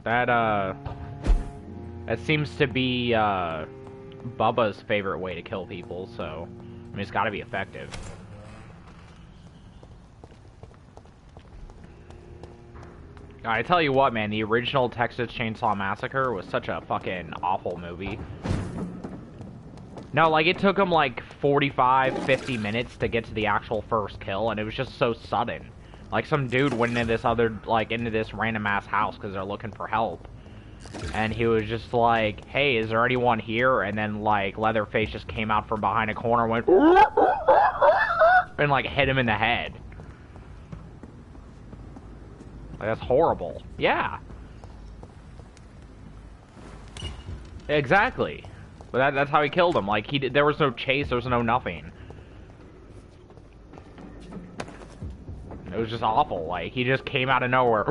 That seems to be, Bubba's favorite way to kill people, so, I mean, it's gotta be effective. I tell you what, man, the original Texas Chainsaw Massacre was such a fucking awful movie. No, like, it took him, like, 45, 50 minutes to get to the actual first kill, and it was just so sudden. Like, some dude went into into this random-ass house because they're looking for help. And he was just like, hey, is there anyone here? And then, like, Leatherface just came out from behind a corner and went... and, like, hit him in the head. Like, that's horrible. Yeah. Exactly. But that's how he killed him. Like, there was no chase, there was no nothing. It was just awful. Like, he just came out of nowhere.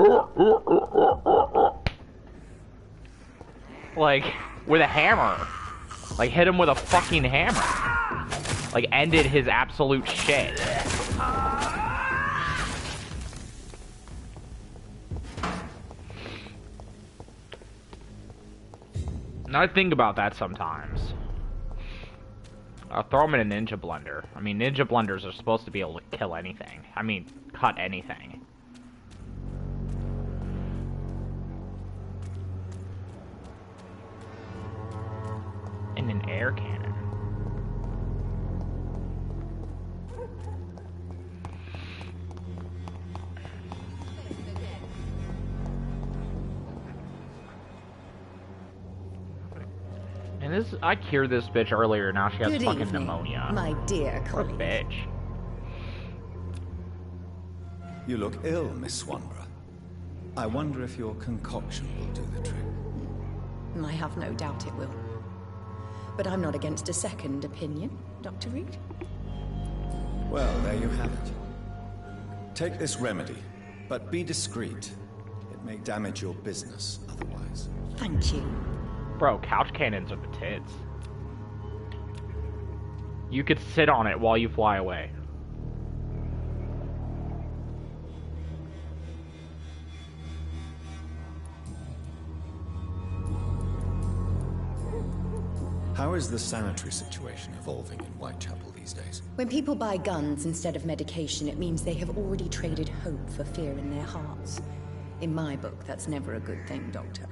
Like, with a hammer. Like, hit him with a fucking hammer. Like, ended his absolute shit. Now I think about that sometimes. I'll throw them in a ninja blender. I mean, ninja blenders are supposed to be able to kill anything. I mean, cut anything. In an air cannon. And this, I cured this bitch earlier, now she has Good fucking evening, pneumonia. my dear Poor colleague. bitch. You look ill, Miss Swanborough. I wonder if your concoction will do the trick. I have no doubt it will. But I'm not against a second opinion, Dr. Reed. Well, there you have it. Take this remedy, but be discreet. It may damage your business otherwise. Thank you. Bro, couch cannons are the tits. You could sit on it while you fly away. How is the sanitary situation evolving in Whitechapel these days? When people buy guns instead of medication, it means they have already traded hope for fear in their hearts. In my book, that's never a good thing, Doctor.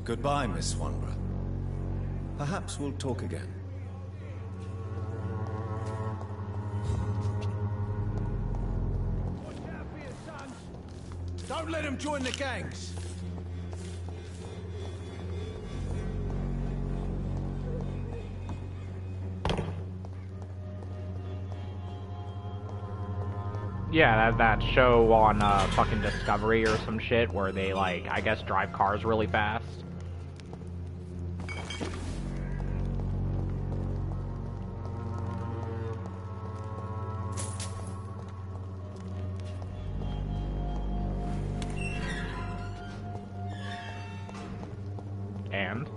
Goodbye, Miss Swanborough. Perhaps we'll talk again. Watch out for your sons. Don't let them join the gangs. Yeah, that show on fucking Discovery or some shit where they, like, I guess drive cars really fast. And?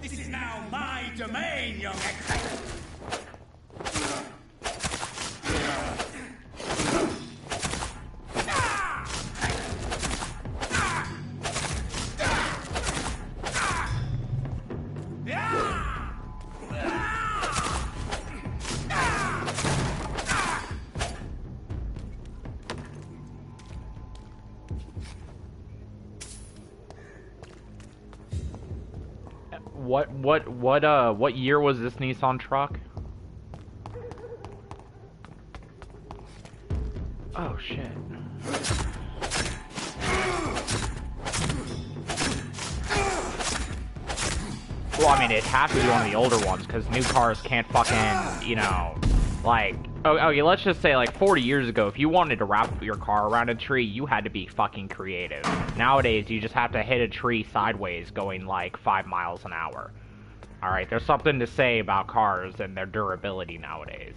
This is now my domain, young ex. What year was this Nissan truck? Oh shit. Well, I mean, it has to be one of the older ones, because new cars can't fucking, you know, like, okay, let's just say, like, 40 years ago, if you wanted to wrap your car around a tree, you had to be fucking creative. Nowadays, you just have to hit a tree sideways going, like, 5 miles an hour. Alright, there's something to say about cars and their durability nowadays.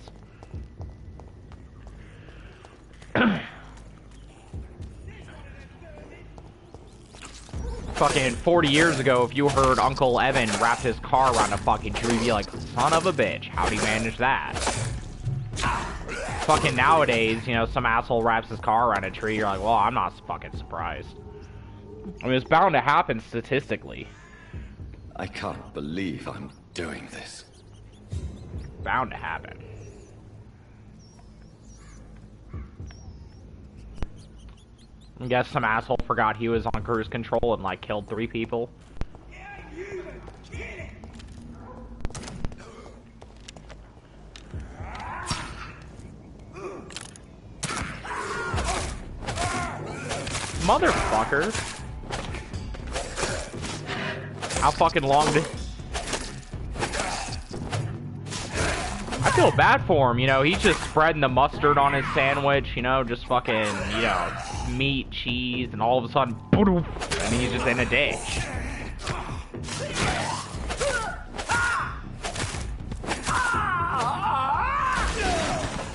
Fucking 40 years ago, if you heard Uncle Evan wrap his car around a fucking tree, you'd be like, son of a bitch, how'd he manage that? Fucking nowadays, you know, some asshole wraps his car around a tree, you're like, well, I'm not fucking surprised. I mean, it's bound to happen statistically. I can't believe I'm doing this. Bound to happen. I guess some asshole forgot he was on cruise control and, like, killed 3 people. Motherfucker. How fucking long did... I feel bad for him, you know, he's just spreading the mustard on his sandwich, you know, just fucking, you know, meat, cheese, and all of a sudden, and he's just in a ditch.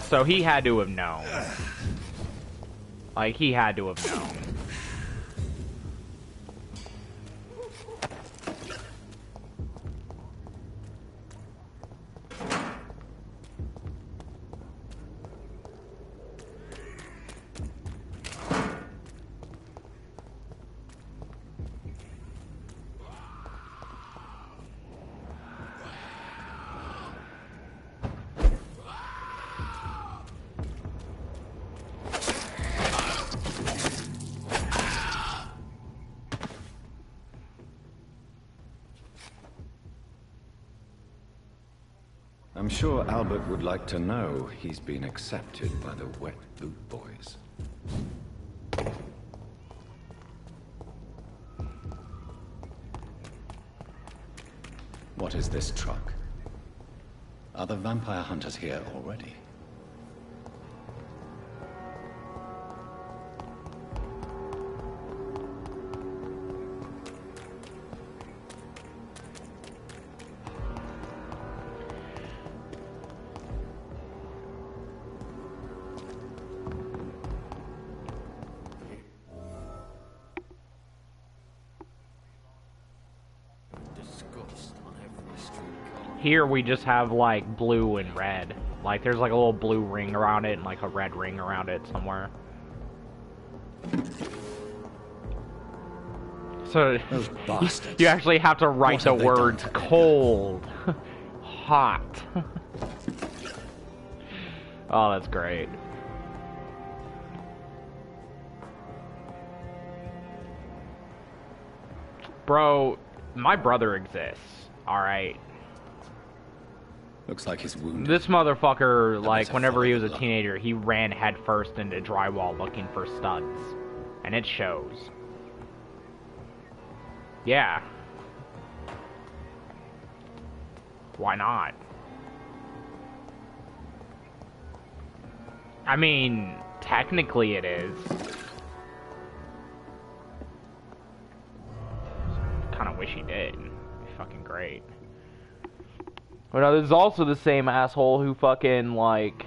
So he had to have known. Like, he had to have known. I'm sure Albert would like to know he's been accepted by the Wet Boot Boys. What is this truck? Are the vampire hunters here already? Here we just have, like, blue and red. Like, there's, like, a little blue ring around it and, like, a red ring around it somewhere. So, Those bastards. you actually have to write the words cold, hot. Oh, that's great. Bro, my brother exists, alright? Looks like he's wounded. This motherfucker, like, whenever he was a teenager, he ran headfirst into drywall looking for studs. And it shows. Yeah. Why not? I mean, technically it is. Kinda wish he did. It'd be fucking great. But there's also the same asshole who fucking, like,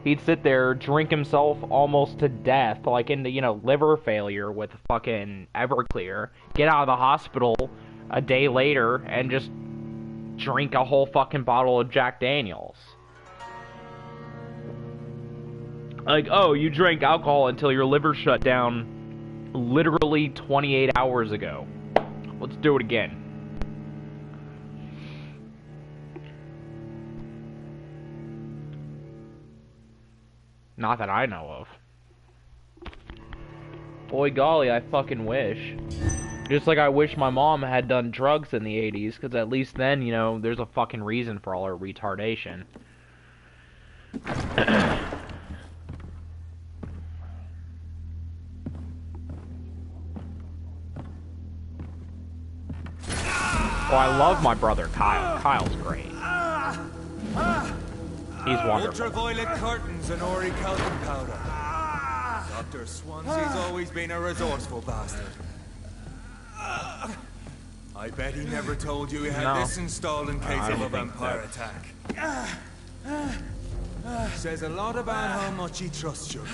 he'd sit there, drink himself almost to death, like into, you know, liver failure with fucking Everclear, get out of the hospital a day later, and just drink a whole fucking bottle of Jack Daniels. Like, oh, you drank alcohol until your liver shut down literally 28 hours ago. Let's do it again. Not that I know of. Boy golly, I fucking wish. Just like I wish my mom had done drugs in the 80s, because at least then, you know, there's a fucking reason for all her retardation. Well, I love my brother Kyle. Kyle's great. He's wonderful. Ultraviolet curtains and orichalcum powder. Dr. Swansea's always been a resourceful bastard. I bet he never told you he had this installed in case of a vampire attack. Says a lot about how much he trusts you.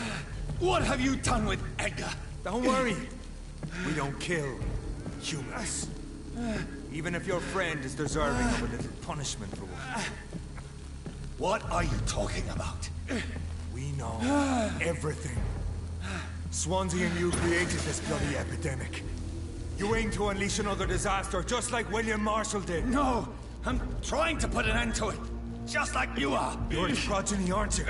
What have you done with Edgar? Don't worry. We don't kill. humans. Even if your friend is deserving of a little punishment for one. What are you talking about? We know everything. Swansea and you created this bloody epidemic. You aim to unleash another disaster, just like William Marshall did. No! I'm trying to put an end to it, just like you are! You're its progeny, aren't you?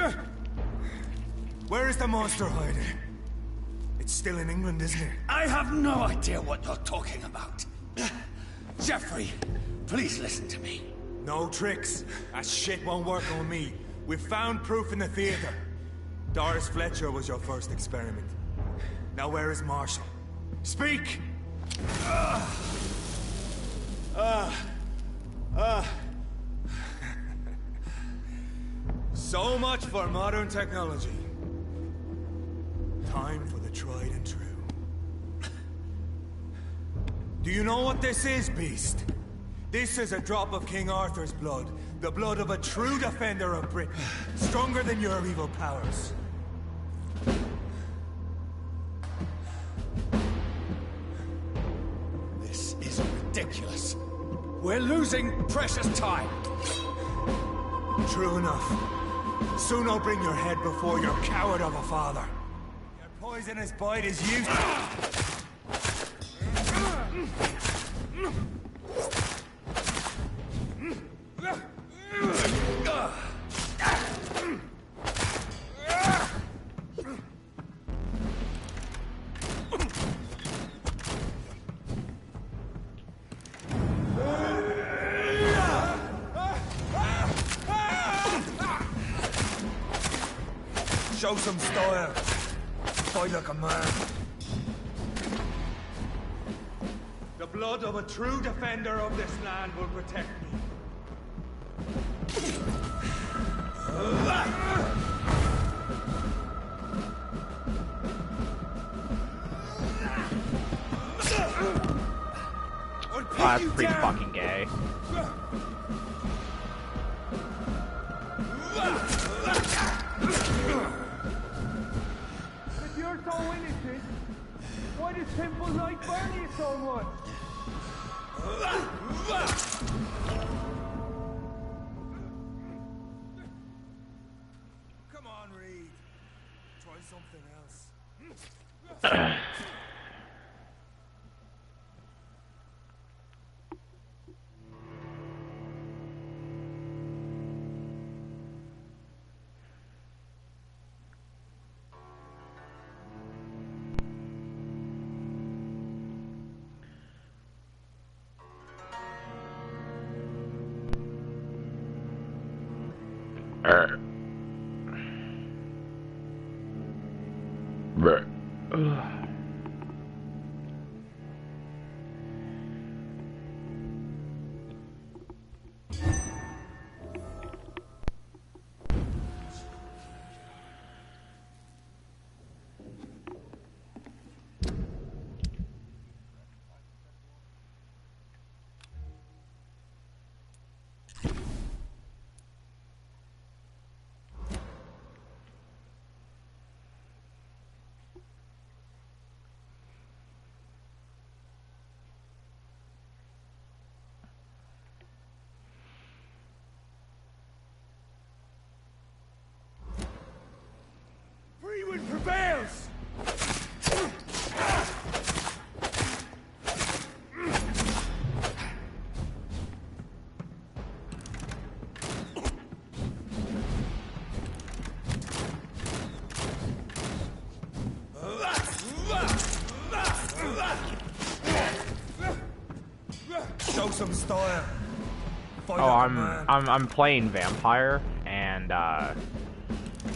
Where is the monster hiding? It's still in England, isn't it? I have no idea what you're talking about. Jeffrey, please listen to me. No tricks. That shit won't work on me. We've found proof in the theater. Doris Fletcher was your first experiment. Now where is Marshall? Speak! So much for modern technology. Time for the tried and true. Do you know what this is, Beast? This is a drop of King Arthur's blood. The blood of a true defender of Britain. Stronger than your evil powers. This is ridiculous. We're losing precious time. True enough. Soon I'll bring your head before your coward of a father. Your poisonous bite is useless. Show some style. Fight like a man. The blood of a true defender of this land will protect me. Oh, that's pretty fucking gay. If you're so innocent, why does Temple like burn you so much? Come on, Reed. Try something else. Freeman prevails! Show some style. Fight Oh, like a man. I'm playing Vampyr, and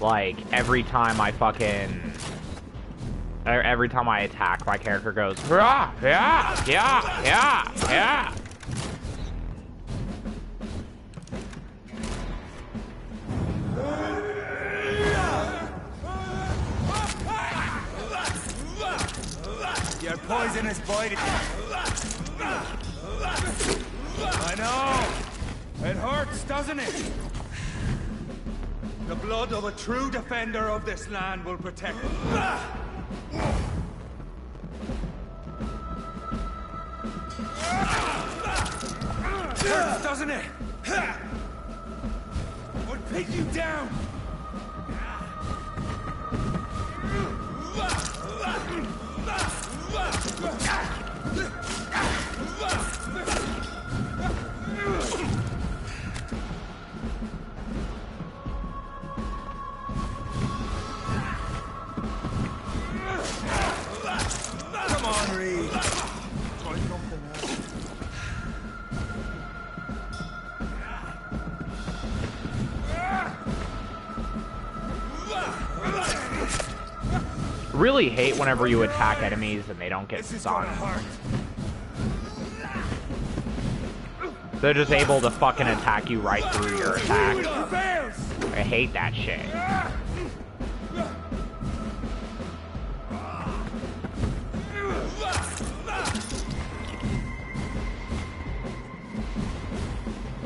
like every time I attack, my character goes, "Hurrah! Yeah, yeah, yeah, yeah." Your poisonous bite. I know. It hurts, doesn't it? The blood of a true defender of this land will protect me. doesn't it? I'll pin you down! Come on, Reed. Try something else. Really hate whenever you attack enemies and they don't get stunned. They're just able to fucking attack you right through your attack. I hate that shit.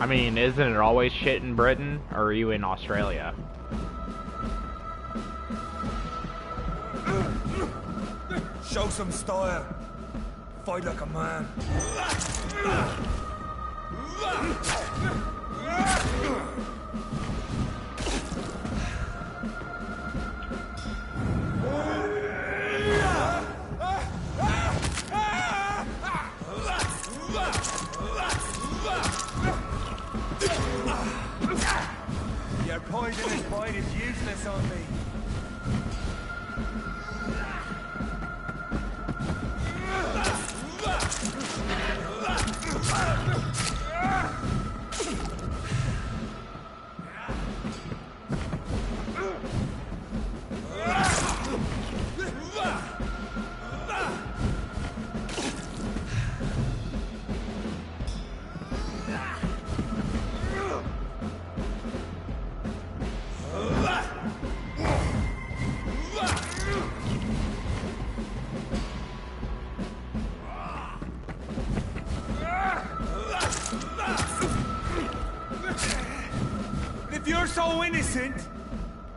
I mean, isn't it always shit in Britain, or are you in Australia? Show some style. Fight like a man. Your poisonous bite is useless on me. If you're so innocent,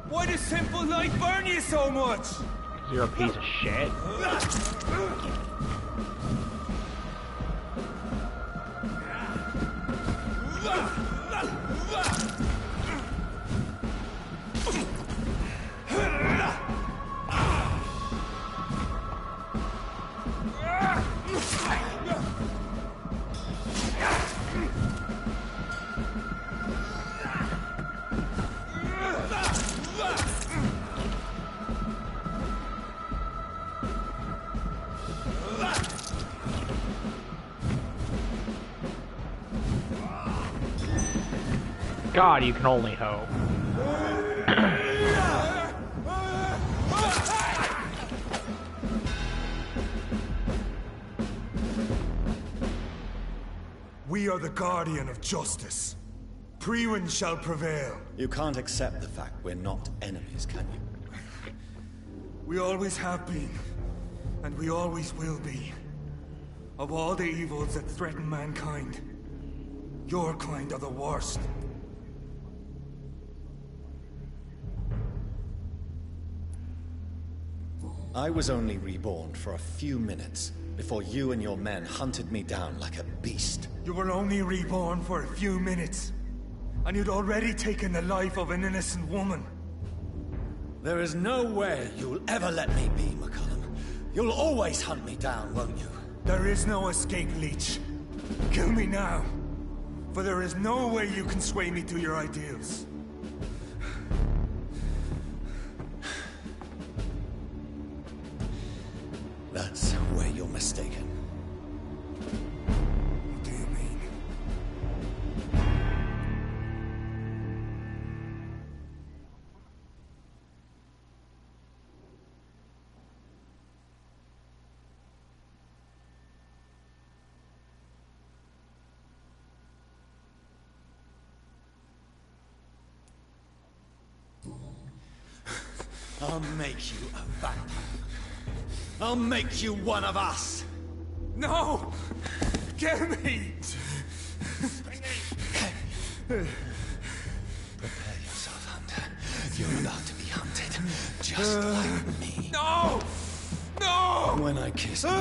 why does simple life burn you so much? 'Cause you're a piece of shit. God, you can only hope. We are the guardian of justice. Priwen shall prevail. You can't accept the fact we're not enemies, can you? We always have been, and we always will be. Of all the evils that threaten mankind, your kind are the worst. I was only reborn for a few minutes before you and your men hunted me down like a beast. You were only reborn for a few minutes, and you'd already taken the life of an innocent woman. There is no way you'll ever let me be, McCullum. You'll always hunt me down, won't you? There is no escape, Leech. Kill me now, for there is no way you can sway me to your ideals. That's where you're mistaken. What do you mean? I'll make you a vampire. I'll make you one of us! No! Kill me! Prepare yourself, Hunter. You're about to be hunted, just like me. No! No! When I kissed my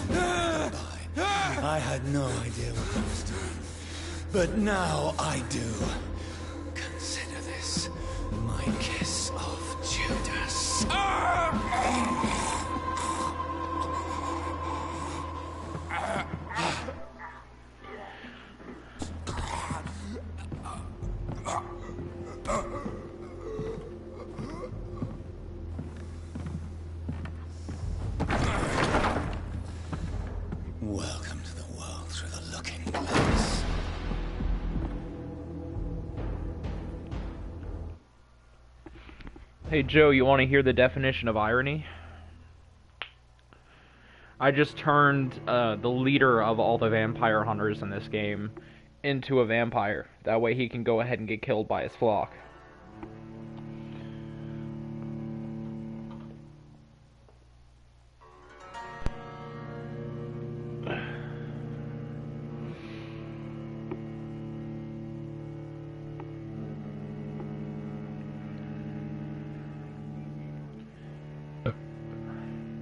comrade goodbye, I had no idea what I was doing. But now I do. Consider this my kiss of Judas. Welcome to the world through the looking glass. Hey Joe, you want to hear the definition of irony? I just turned the leader of all the vampire hunters in this game into a vampire. That way he can go ahead and get killed by his flock.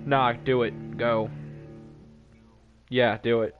Nah, do it. Go. Yeah, do it.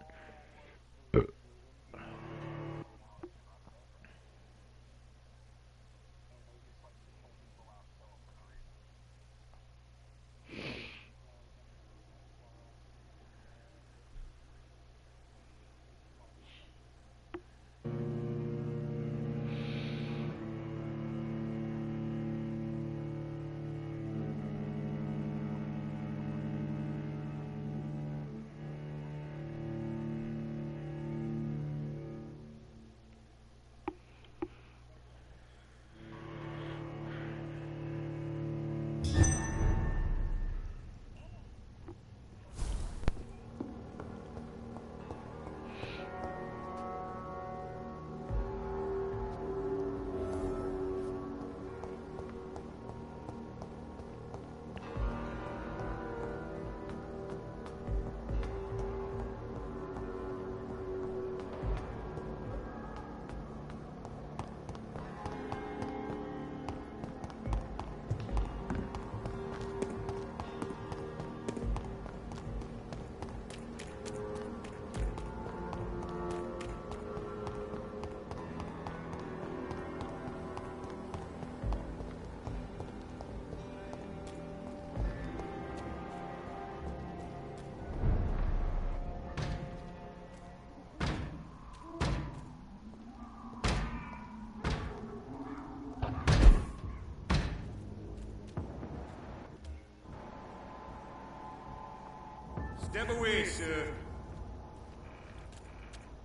Step away, sir.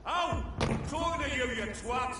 Ow! I'm talking to you, you twat!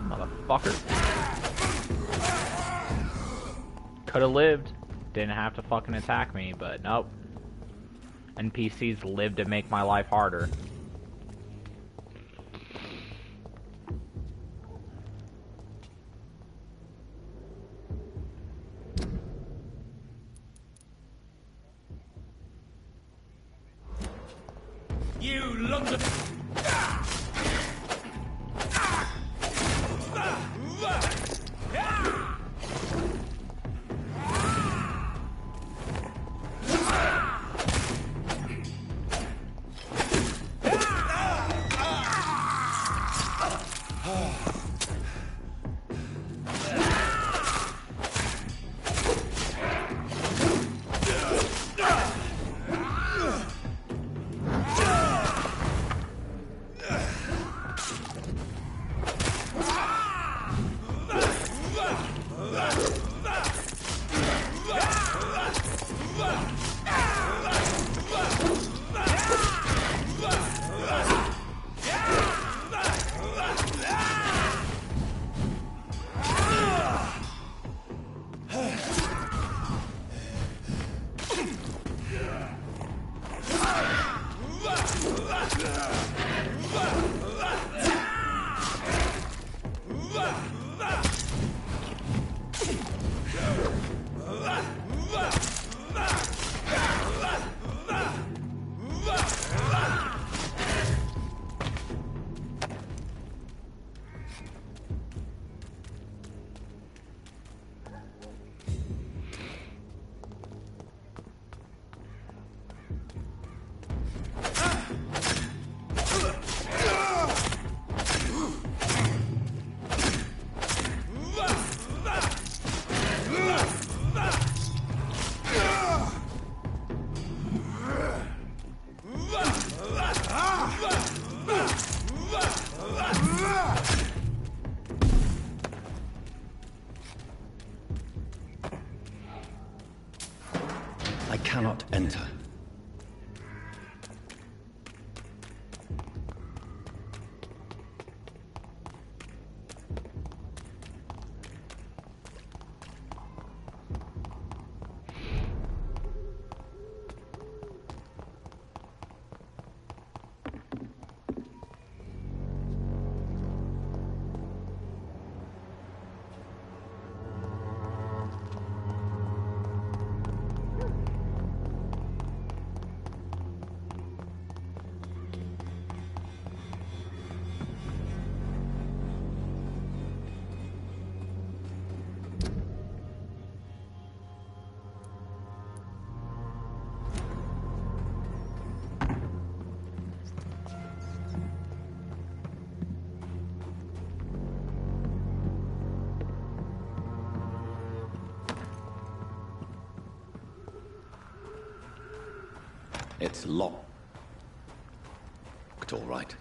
Motherfucker. Could have lived. Didn't have to fucking attack me, but nope. NPCs live to make my life harder. You London... Enter. It's locked. All right.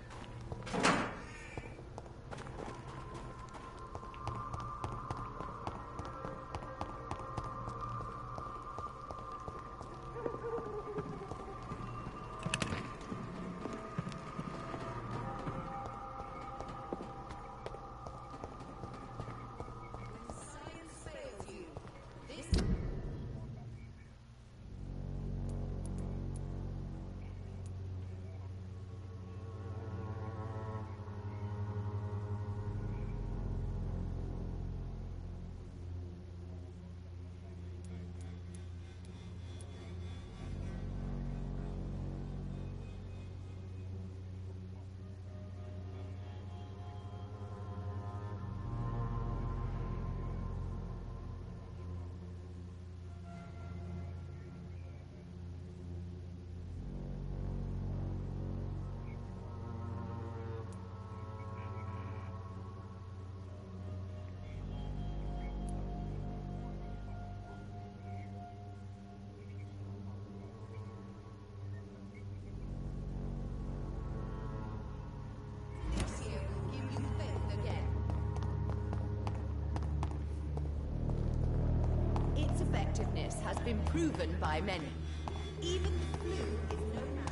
Effectiveness has been proven by many. Even the flu is no match.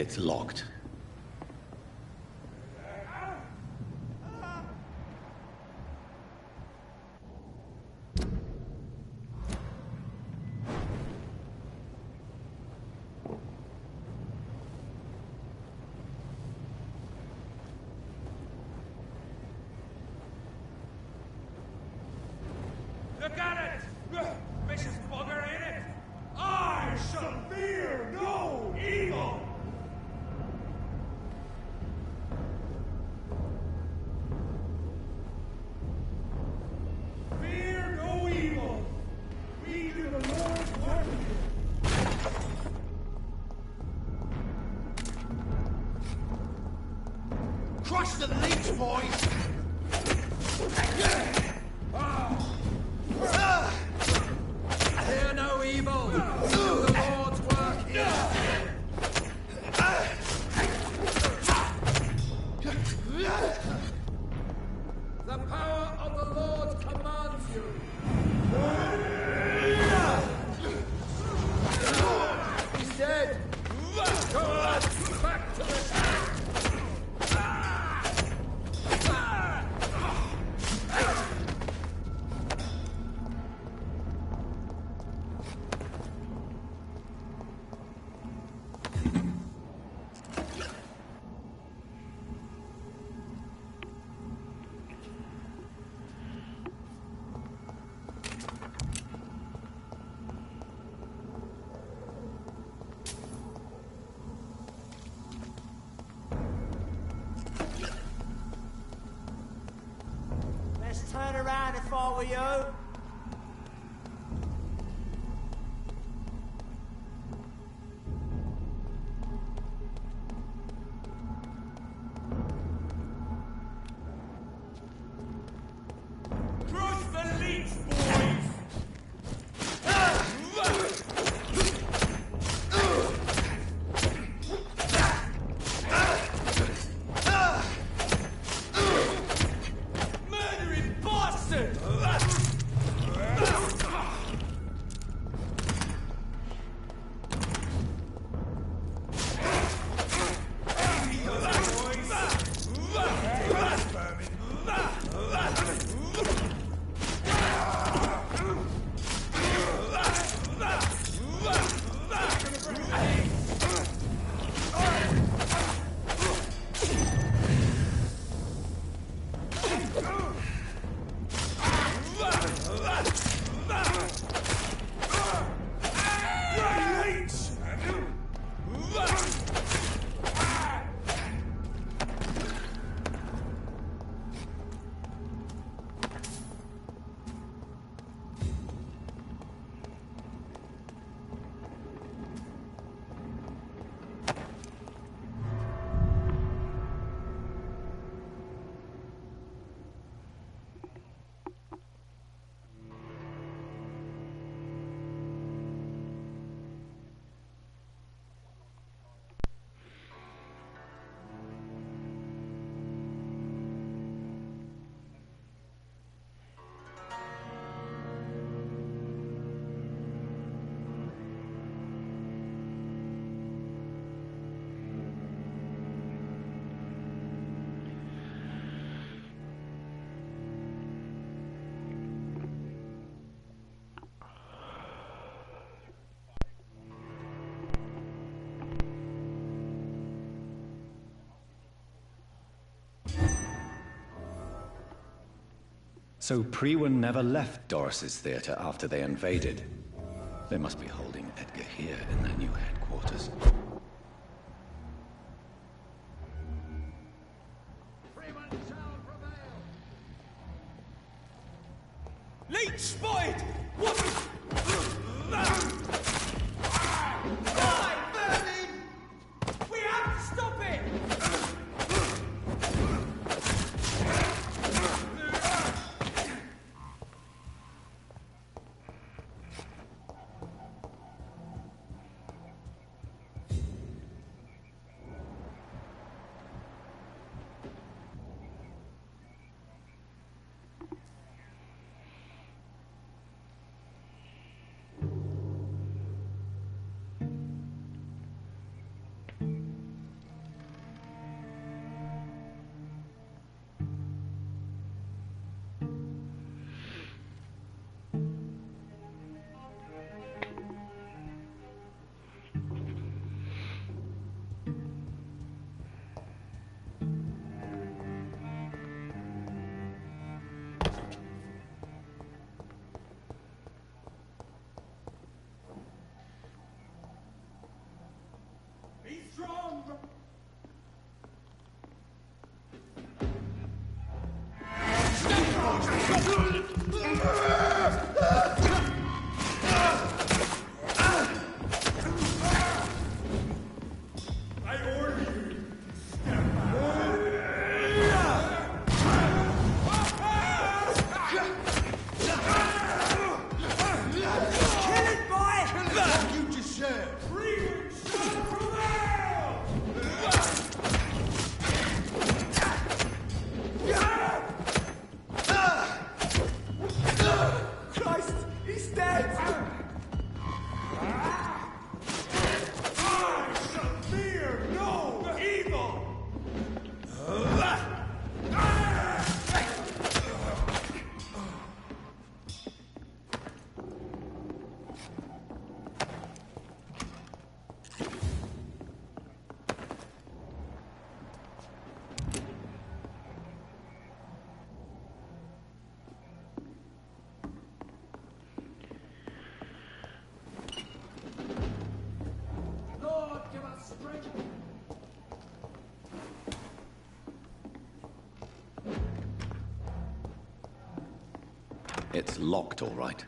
It's locked. Look at it! Vicious bugger, ain't it? I shall fear no evil! Fear no evil! We do the Lord's work! Crush the leech, boys! Fear no evil. Do the Lord's work here. The power of the Lord commands you. He's dead. Go on, back to the Turn around if I were you. Crush the leech, boys! Murdering bastard! So Priwen never left Doris's theater after they invaded. They must be holding Edgar here in their new headquarters. Leech spotted! What? We have to stop it! It's locked, all right.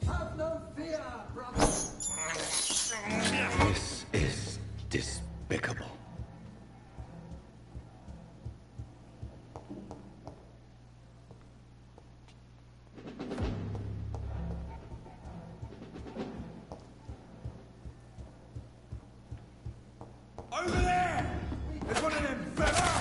Have no fear, brother. This is despicable. Over there! There's one of them fellas!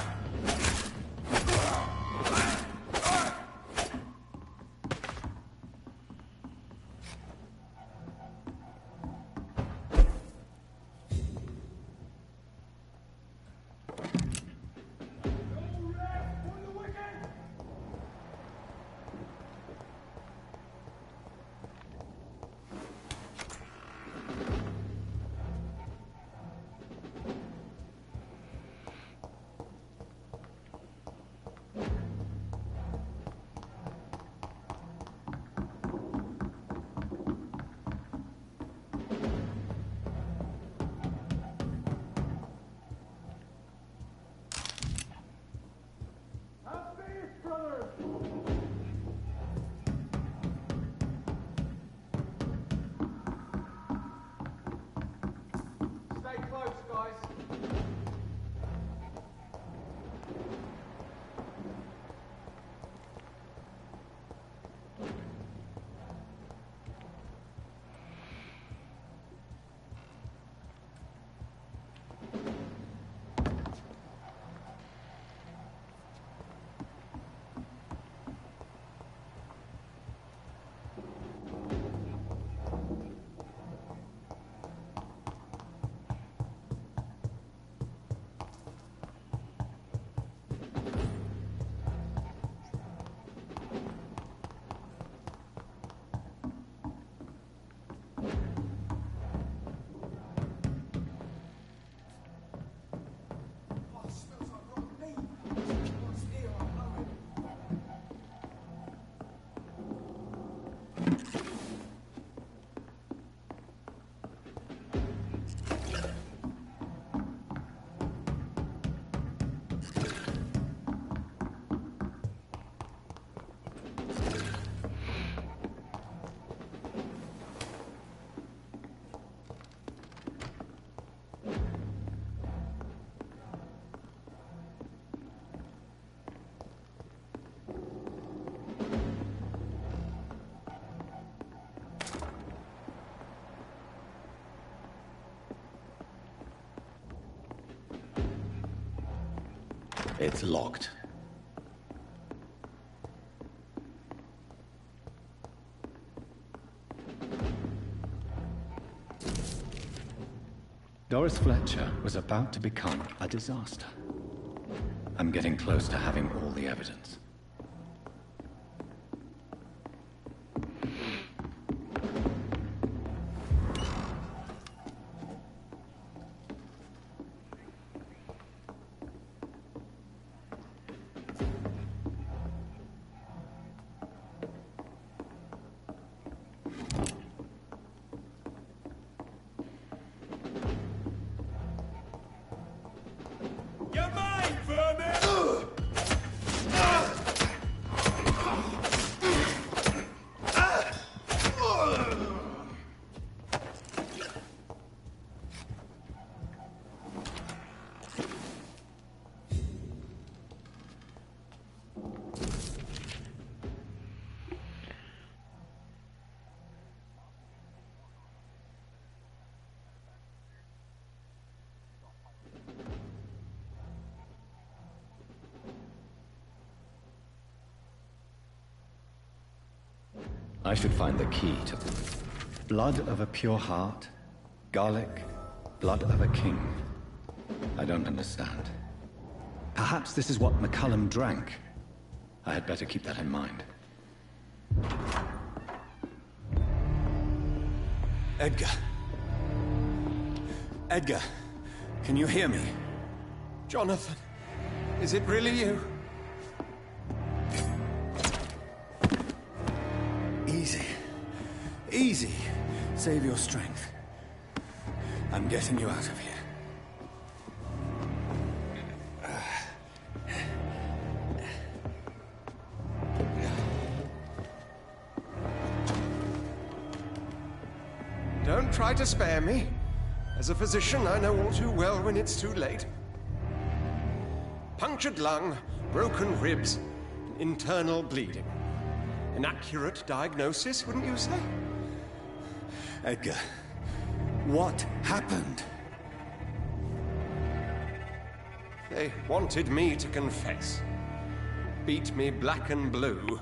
Stay close, guys. It's locked. Doris Fletcher was about to become a disaster. I'm getting close to having all the evidence. You're mine, vermin! I should find the key to... Blood of a pure heart, garlic, blood of a king. I don't understand. Perhaps this is what McCullum drank. I had better keep that in mind. Edgar. Edgar, can you hear me? Jonathan, is it really you? Easy. Easy. Save your strength. I'm getting you out of here. Don't try to spare me. As a physician, I know all too well when it's too late. Punctured lung, broken ribs, internal bleeding. An accurate diagnosis, wouldn't you say? Edgar, what happened? They wanted me to confess. Beat me black and blue.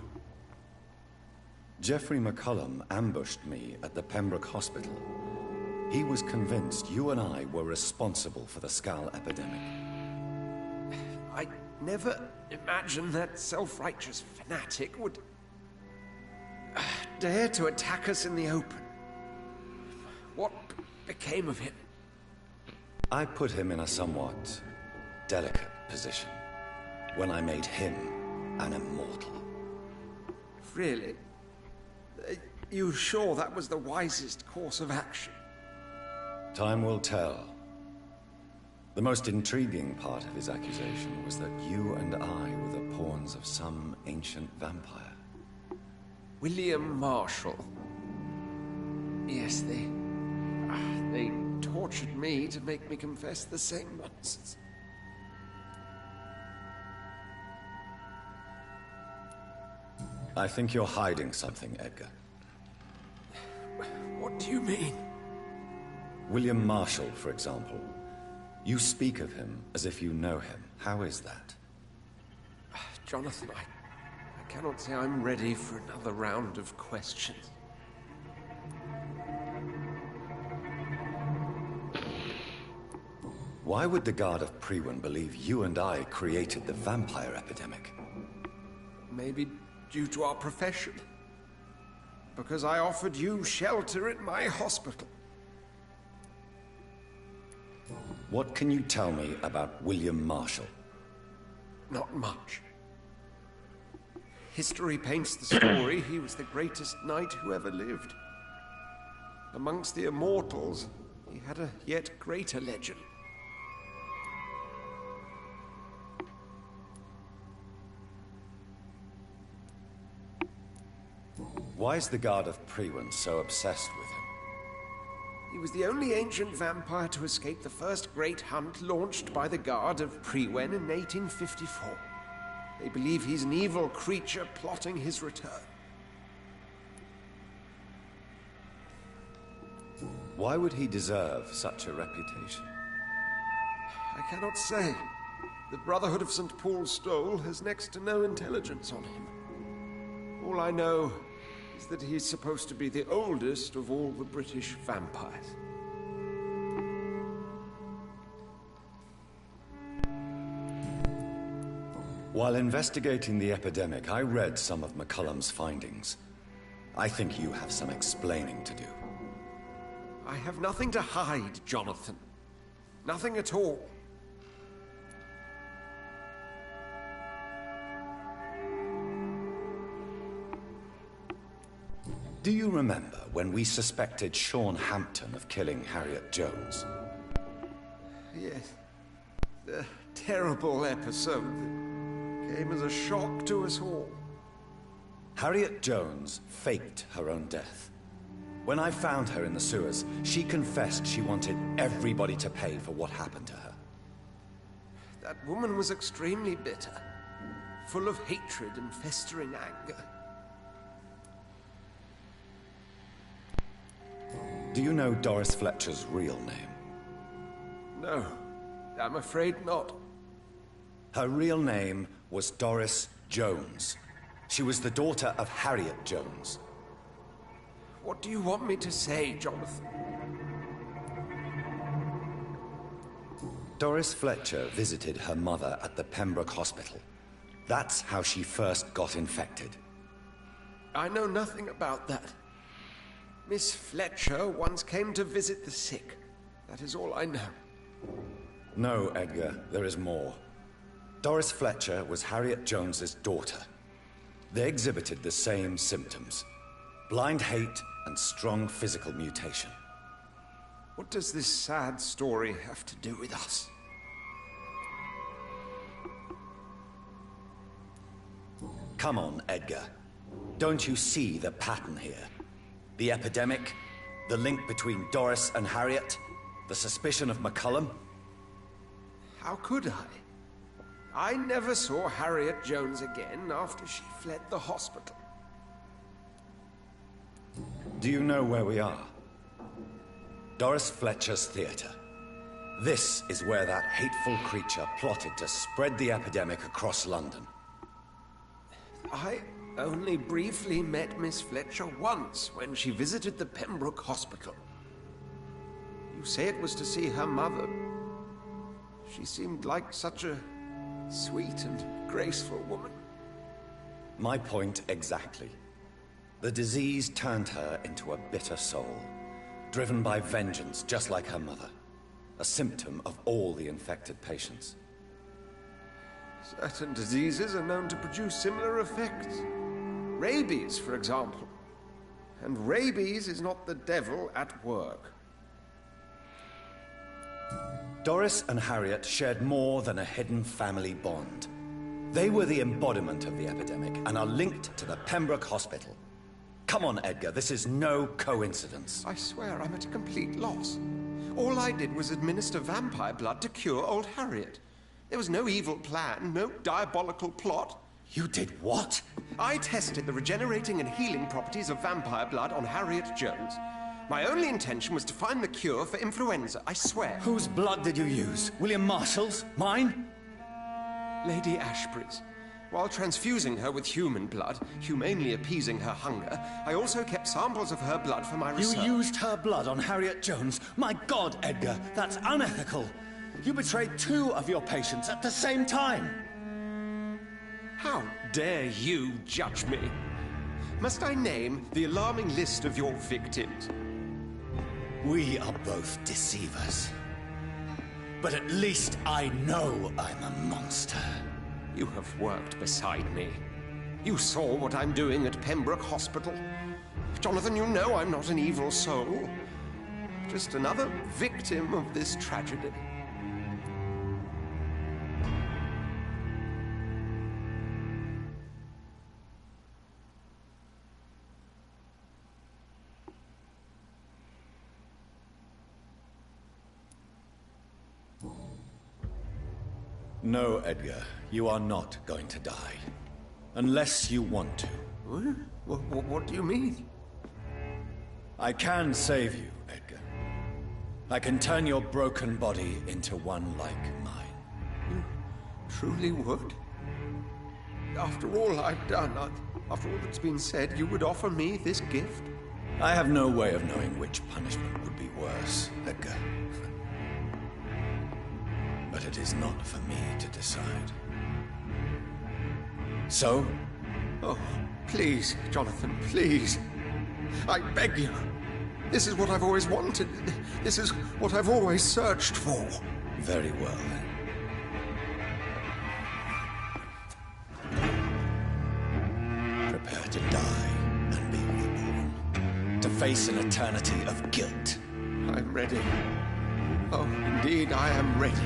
Jeffrey McCullum ambushed me at the Pembroke Hospital. He was convinced you and I were responsible for the Skal epidemic. I never imagined that self-righteous fanatic would dare to attack us in the open. What became of him? I put him in a somewhat delicate position when I made him an immortal. Really? You sure that was the wisest course of action? Time will tell. The most intriguing part of his accusation was that you and I were the pawns of some ancient vampire. William Marshall. Yes, they tortured me to make me confess the same nonsense. I think you're hiding something, Edgar. What do you mean? William Marshall, for example. You speak of him as if you know him. How is that? Jonathan, I cannot say I'm ready for another round of questions. Why would the Guard of Priwen believe you and I created the vampire epidemic? Maybe due to our profession. Because I offered you shelter in my hospital. What can you tell me about William Marshall? Not much. History paints the story he was the greatest knight who ever lived. Amongst the immortals, he had a yet greater legend. Why is the Guard of Priwen so obsessed with him? He was the only ancient vampire to escape the first great hunt launched by the Guard of Priwen in 1854. They believe he's an evil creature plotting his return. Why would he deserve such a reputation? I cannot say. The Brotherhood of St. Paul's Stole has next to no intelligence on him. All I know is that he's supposed to be the oldest of all the British vampires. While investigating the epidemic, I read some of McCullum's findings. I think you have some explaining to do. I have nothing to hide, Jonathan. Nothing at all. Do you remember when we suspected Sean Hampton of killing Harriet Jones? Yes. The terrible episode that came as a shock to us all. Harriet Jones faked her own death. When I found her in the sewers, she confessed she wanted everybody to pay for what happened to her. That woman was extremely bitter, full of hatred and festering anger. Do you know Doris Fletcher's real name? No, I'm afraid not. Her real name was Doris Jones. She was the daughter of Harriet Jones. What do you want me to say, Jonathan? Doris Fletcher visited her mother at the Pembroke Hospital. That's how she first got infected. I know nothing about that. Miss Fletcher once came to visit the sick. That is all I know. No, Edgar, there is more. Doris Fletcher was Harriet Jones's daughter. They exhibited the same symptoms. Blind hate and strong physical mutation. What does this sad story have to do with us? Come on, Edgar. Don't you see the pattern here? The epidemic, the link between Doris and Harriet, the suspicion of McCullum? How could I? I never saw Harriet Jones again after she fled the hospital. Do you know where we are? Doris Fletcher's theater. This is where that hateful creature plotted to spread the epidemic across London. I only briefly met Miss Fletcher once when she visited the Pembroke Hospital. You say it was to see her mother. She seemed like such a sweet and graceful woman. My point exactly. The disease turned her into a bitter soul, driven by vengeance just like her mother. A symptom of all the infected patients. Certain diseases are known to produce similar effects. Rabies, for example. And rabies is not the devil at work. Doris and Harriet shared more than a hidden family bond. They were the embodiment of the epidemic and are linked to the Pembroke Hospital. Come on, Edgar, this is no coincidence. I swear I'm at a complete loss. All I did was administer vampire blood to cure old Harriet. There was no evil plan, no diabolical plot. You did what? I tested the regenerating and healing properties of vampire blood on Harriet Jones. My only intention was to find the cure for influenza, I swear. Whose blood did you use? William Marshall's? Mine? Lady Ashbury's. While transfusing her with human blood, humanely appeasing her hunger, I also kept samples of her blood for my research. You used her blood on Harriet Jones? My God, Edgar, that's unethical. You betrayed 2 of your patients at the same time. How dare you judge me? Must I name the alarming list of your victims? We are both deceivers. But at least I know I'm a monster. You have worked beside me. You saw what I'm doing at Pembroke Hospital. Jonathan, you know I'm not an evil soul. Just another victim of this tragedy. No, Edgar, you are not going to die. Unless you want to. What do you mean? I can save you, Edgar. I can turn your broken body into one like mine. You truly would? After all I've done, after all that's been said, you would offer me this gift? I have no way of knowing which punishment would be worse, Edgar. But it is not for me to decide. So? Oh, please, Jonathan, please. I beg you. This is what I've always wanted. This is what I've always searched for. Very well, then. Prepare to die and be reborn. To face an eternity of guilt. I'm ready. Oh, indeed, I am ready.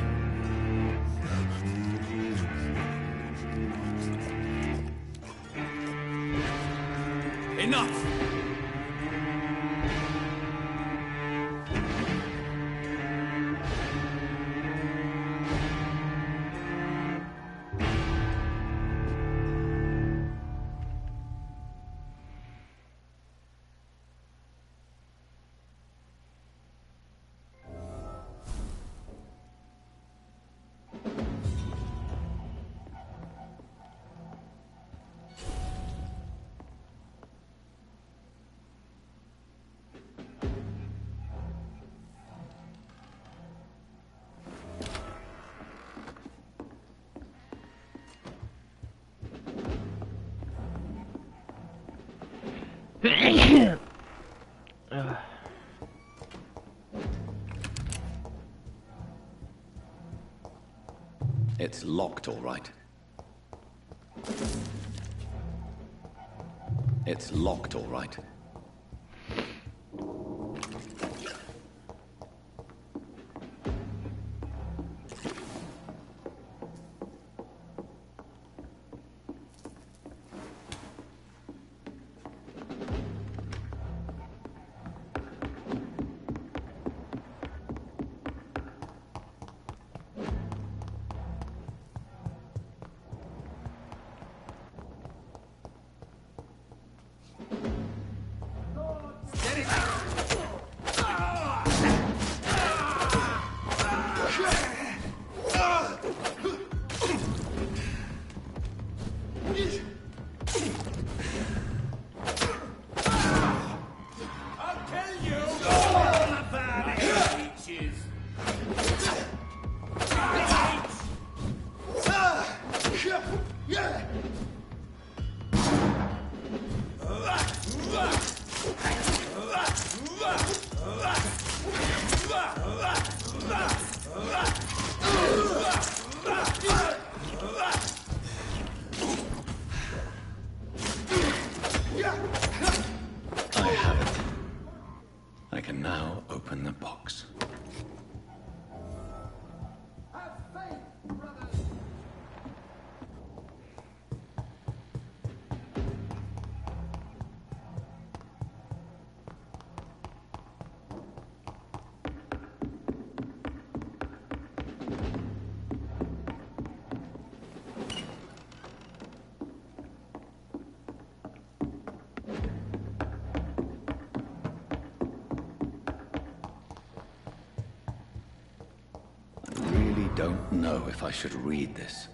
Enough! It's locked, all right. It's locked, all right. I have it. I can now open the box. Have faith, brothers! Don't know if I should read this.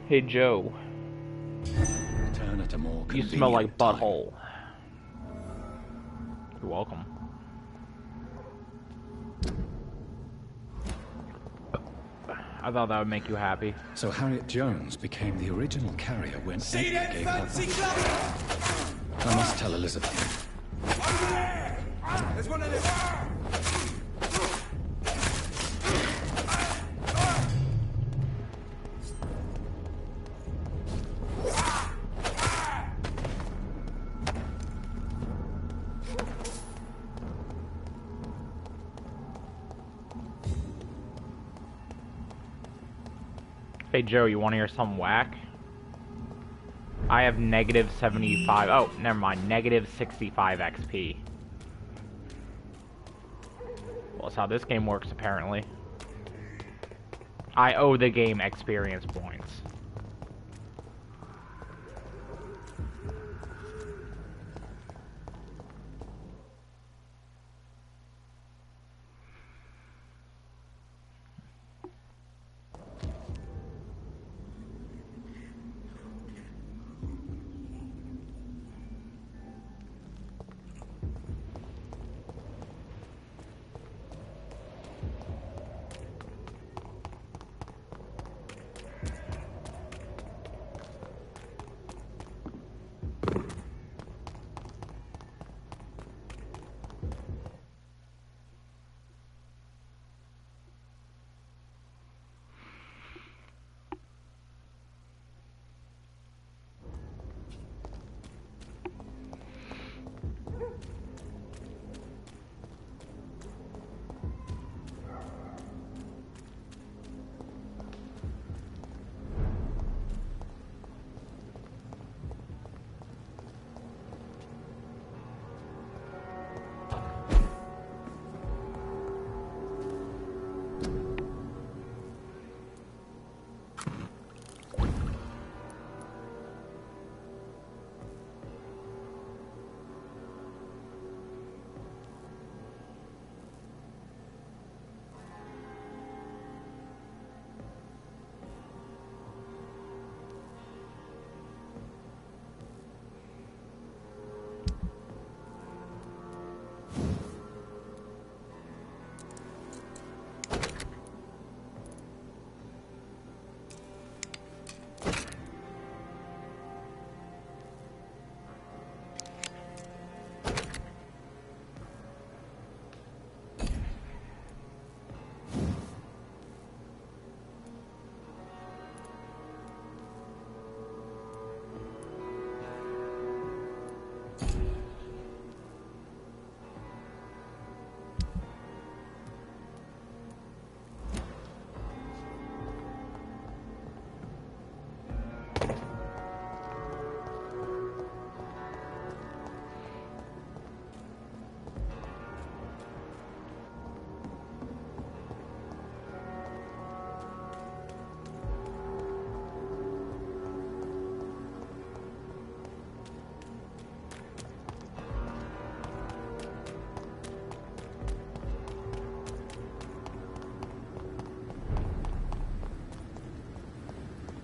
Hey Joe. Return at a more You smell like convenient butthole. You're welcome. I thought that would make you happy. So Harriet Jones became the original carrier when See Edgar that gave her fancy back. club? I must tell Elizabeth. Over there! There's one of them. Hey Joe, you want to hear some whack? I have negative 75. Oh, never mind. Negative 65 XP. That's how this game works, apparently. I owe the game experience points.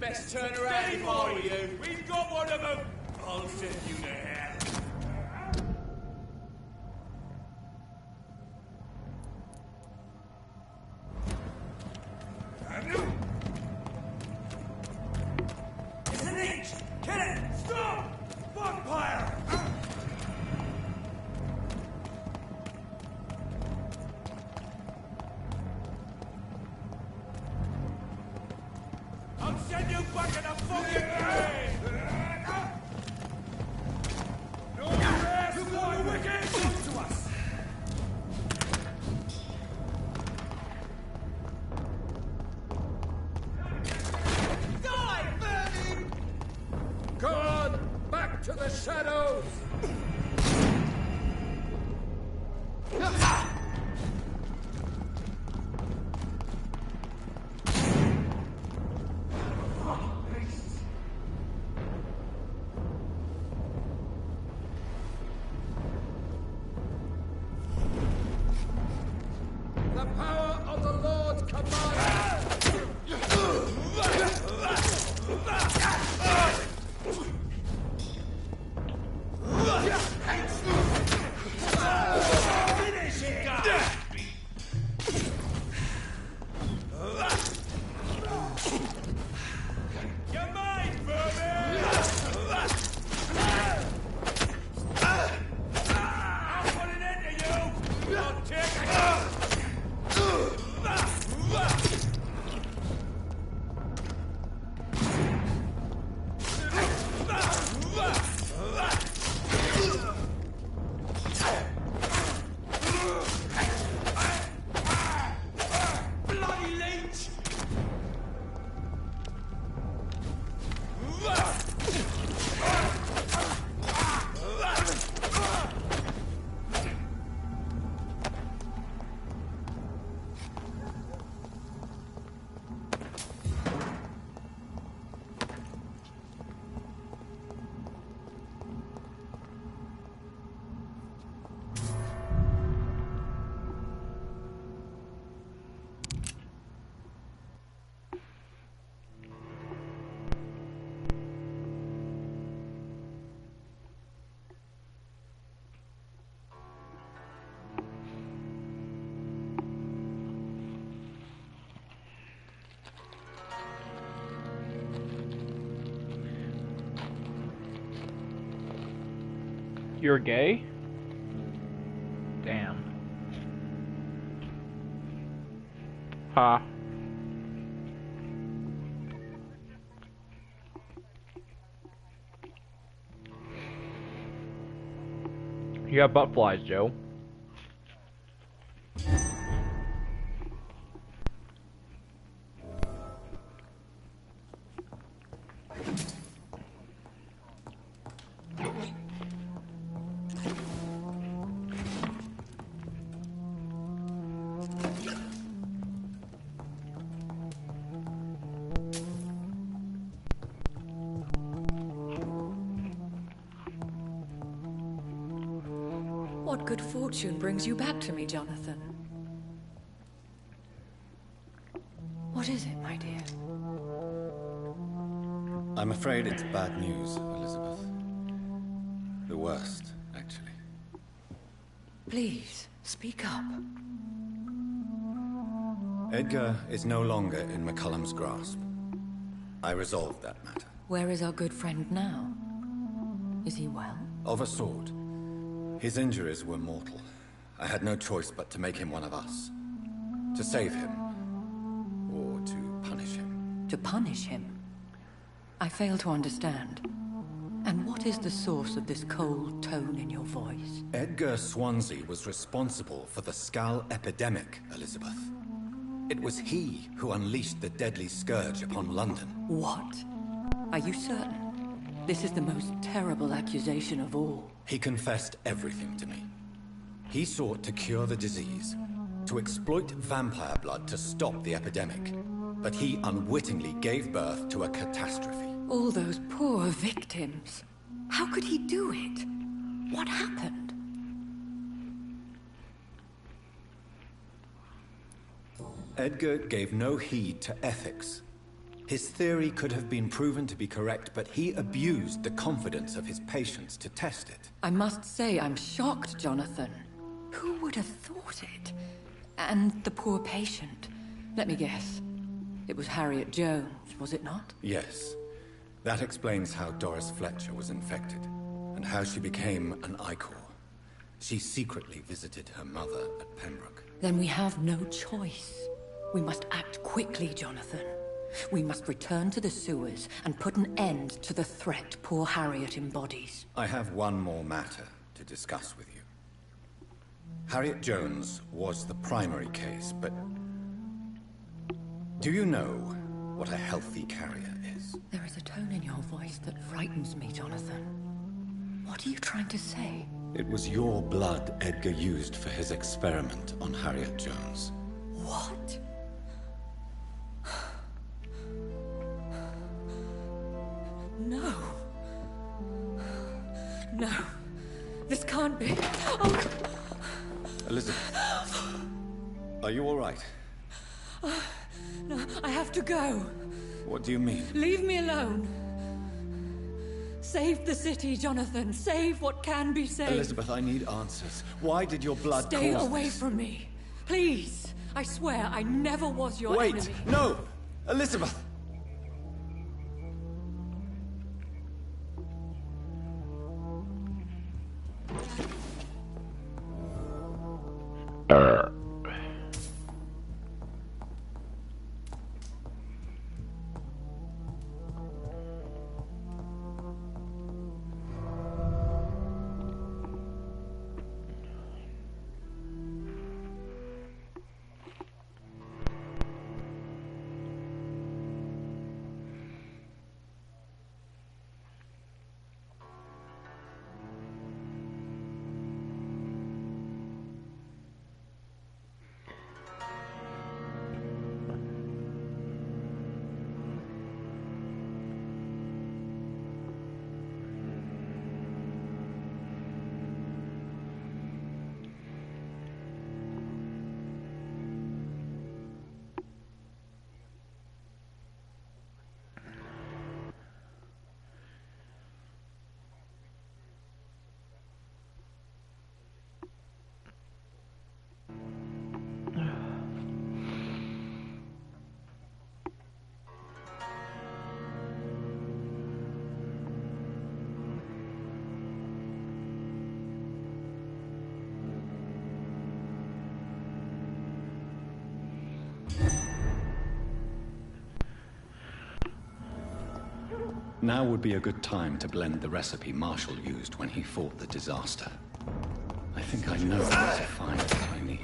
Best turn around for you. We've got one of them. I'll send you to hell. It's an inch. Kill it. Stop. Vampyr. I'll send you back in a fucking grave! No rest! You boy wicked! Come to us! Die, burning! Go on! Back to the shadows! The power of the Lord commands! Finish it! You're mine, vermin! I'll put an end to you! I'll take it! You're gay? Damn. Huh. You have butt flies, Joe. What good fortune brings you back to me, Jonathan? What is it, my dear? I'm afraid it's bad news, Elizabeth. The worst, actually. Please, speak up. Edgar is no longer in McCullum's grasp. I resolved that matter. Where is our good friend now? Is he well? Of a sort. His injuries were mortal. I had no choice but to make him one of us. To save him. Or to punish him. To punish him? I fail to understand. And what is the source of this cold tone in your voice? Edgar Swansea was responsible for the Skull epidemic, Elizabeth. It was he who unleashed the deadly scourge upon London. What? Are you certain? This is the most terrible accusation of all. He confessed everything to me. He sought to cure the disease, to exploit vampire blood to stop the epidemic. But he unwittingly gave birth to a catastrophe. All those poor victims. How could he do it? What happened? Edgar gave no heed to ethics. His theory could have been proven to be correct, but he abused the confidence of his patients to test it. I must say I'm shocked, Jonathan. Who would have thought it? And the poor patient. Let me guess. It was Harriet Jones, was it not? Yes. That explains how Doris Fletcher was infected, and how she became an Icor. She secretly visited her mother at Pembroke. Then we have no choice. We must act quickly, Jonathan. We must return to the sewers and put an end to the threat poor Harriet embodies. I have one more matter to discuss with you. Harriet Jones was the primary case, but... do you know what a healthy carrier is? There is a tone in your voice that frightens me, Jonathan. What are you trying to say? It was your blood Edgar used for his experiment on Harriet Jones. What? No. No. This can't be. Oh. Elizabeth, are you all right? No, I have to go. What do you mean? Leave me alone. Save the city, Jonathan. Save what can be saved. Elizabeth, I need answers. Why did your blood Stay cause away this? from me. Please. I swear I never was your Wait! enemy. No! Elizabeth! Now would be a good time to blend the recipe Marshall used when he fought the disaster. I think I know where to find what I need.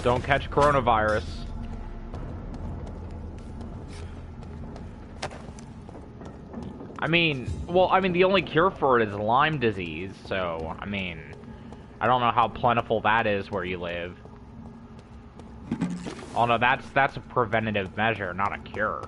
Don't catch coronavirus. I mean, the only cure for it is Lyme disease, so, I mean, I don't know how plentiful that is where you live. Oh no, that's a preventative measure, not a cure.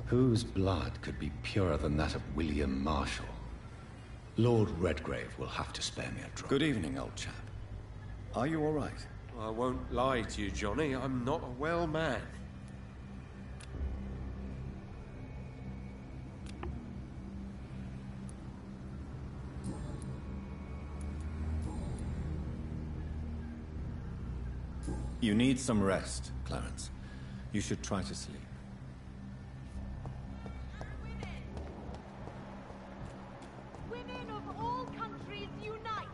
Whose blood could be purer than that of William Marshall? Lord Redgrave will have to spare me a drop. Good evening, old chap. Are you all right? I won't lie to you, Johnny. I'm not a well man. You need some rest, Clarence. You should try to sleep. Women of all countries unite!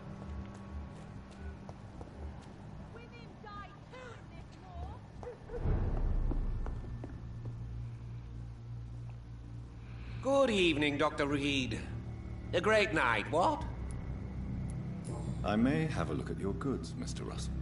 Women die too in this war! Good evening, Dr. Reed. A great night, what? I may have a look at your goods, Mr. Russell.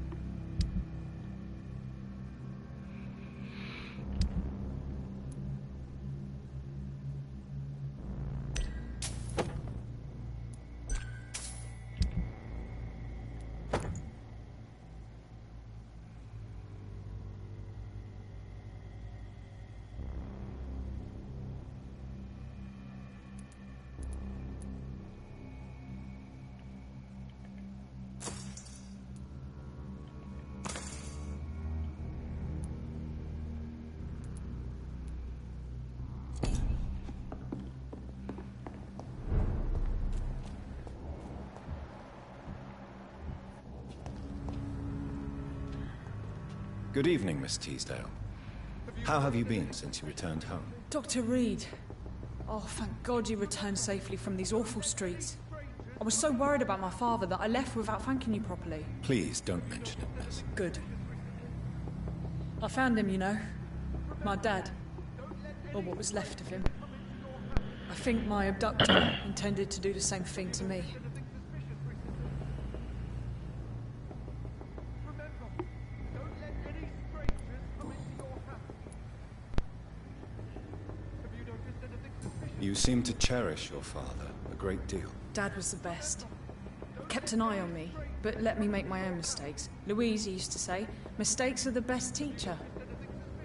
Good evening, Miss Teasdale. How have you been since you returned home? Dr. Reed. Oh, thank God you returned safely from these awful streets. I was so worried about my father that I left without thanking you properly. Please don't mention it, Miss. Good. I found him, you know. My dad. Or what was left of him. I think my abductor intended to do the same thing to me. You seem to cherish your father a great deal. Dad was the best. Kept an eye on me, but let me make my own mistakes. Louise used to say, mistakes are the best teacher.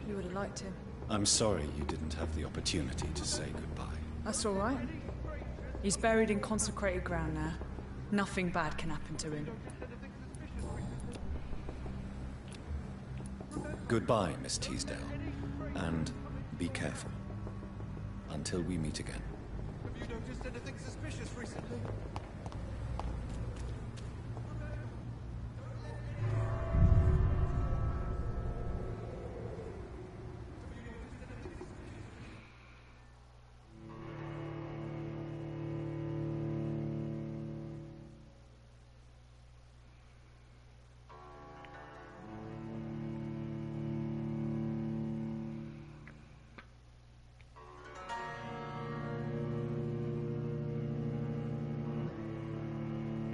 You would have liked him. I'm sorry you didn't have the opportunity to say goodbye. That's all right. He's buried in consecrated ground now. Nothing bad can happen to him. Goodbye, Miss Teasdale. And be careful. Until we meet again. Have you noticed anything suspicious recently?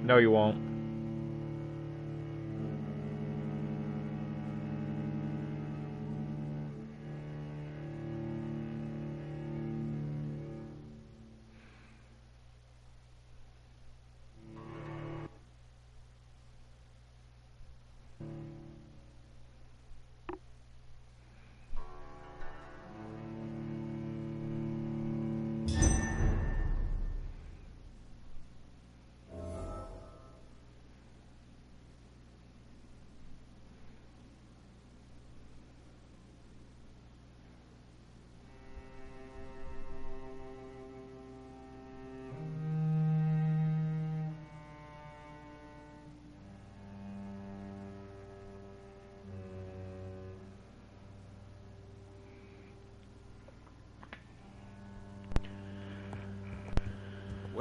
No, you won't.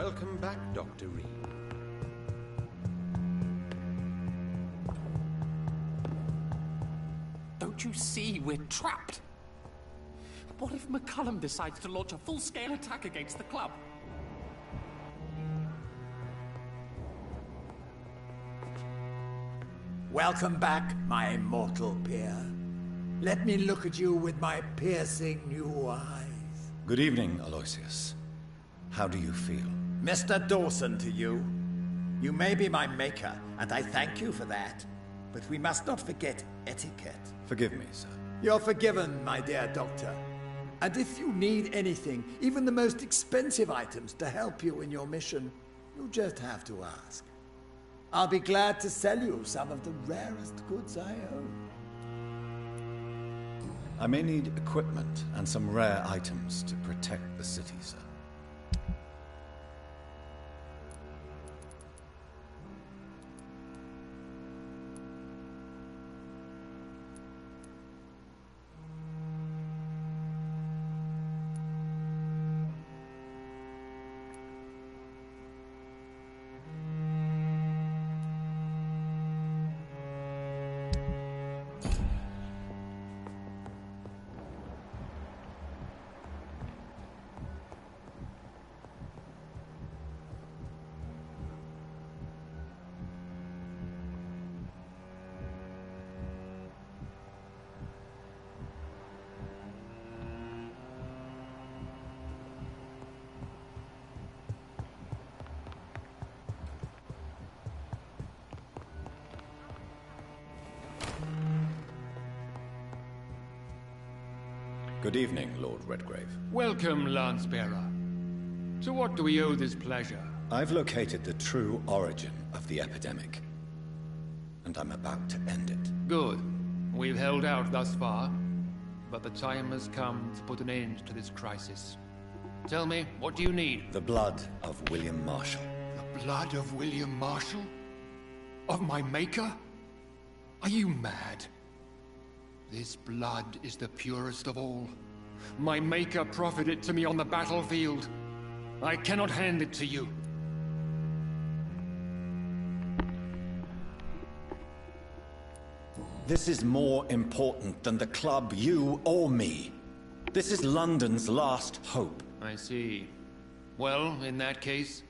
Welcome back, Dr. Reed. Don't you see we're trapped? What if McCullum decides to launch a full-scale attack against the club? Welcome back, my mortal peer. Let me look at you with my piercing new eyes. Good evening, Aloysius. How do you feel? Mr. Dawson to you. You may be my maker, and I thank you for that. But we must not forget etiquette. Forgive me, sir. You're forgiven, my dear doctor. And if you need anything, even the most expensive items to help you in your mission, you just have to ask. I'll be glad to sell you some of the rarest goods I own. I may need equipment and some rare items to protect the city, sir. Good evening, Lord Redgrave. Welcome, Lance-Bearer. To what do we owe this pleasure? I've located the true origin of the epidemic, and I'm about to end it. Good. We've held out thus far, but the time has come to put an end to this crisis. Tell me, what do you need? The blood of William Marshall. The blood of William Marshall? Of my maker? Are you mad? This blood is the purest of all. My maker proffered it to me on the battlefield. I cannot hand it to you. This is more important than the club, you, or me. This is London's last hope. I see. Well, in that case,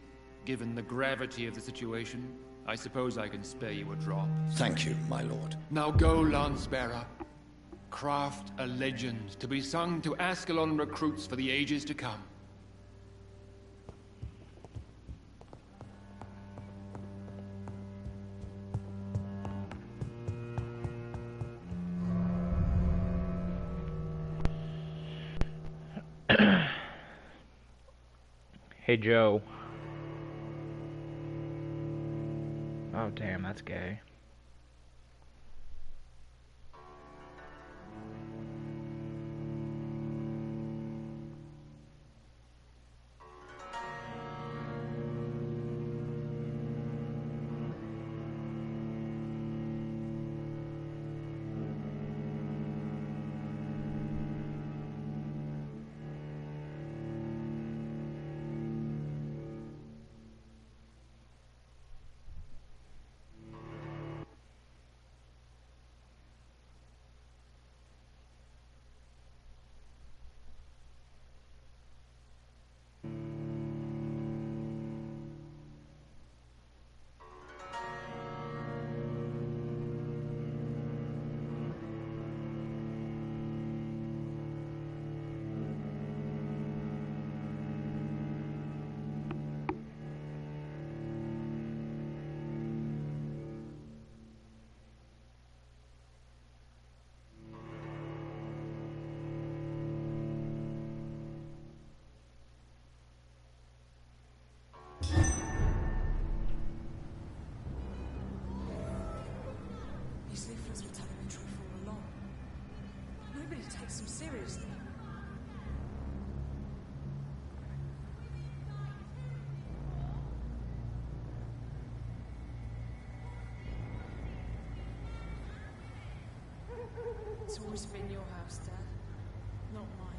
given the gravity of the situation, I suppose I can spare you a drop. Thank you, my lord. Now go, Lance-Bearer. Craft a legend to be sung to Ascalon recruits for the ages to come. Hey, Joe. Oh, damn, that's gay. These leaflets were telling the truth all along. Nobody takes them seriously. It's always been your house, Dad, not mine.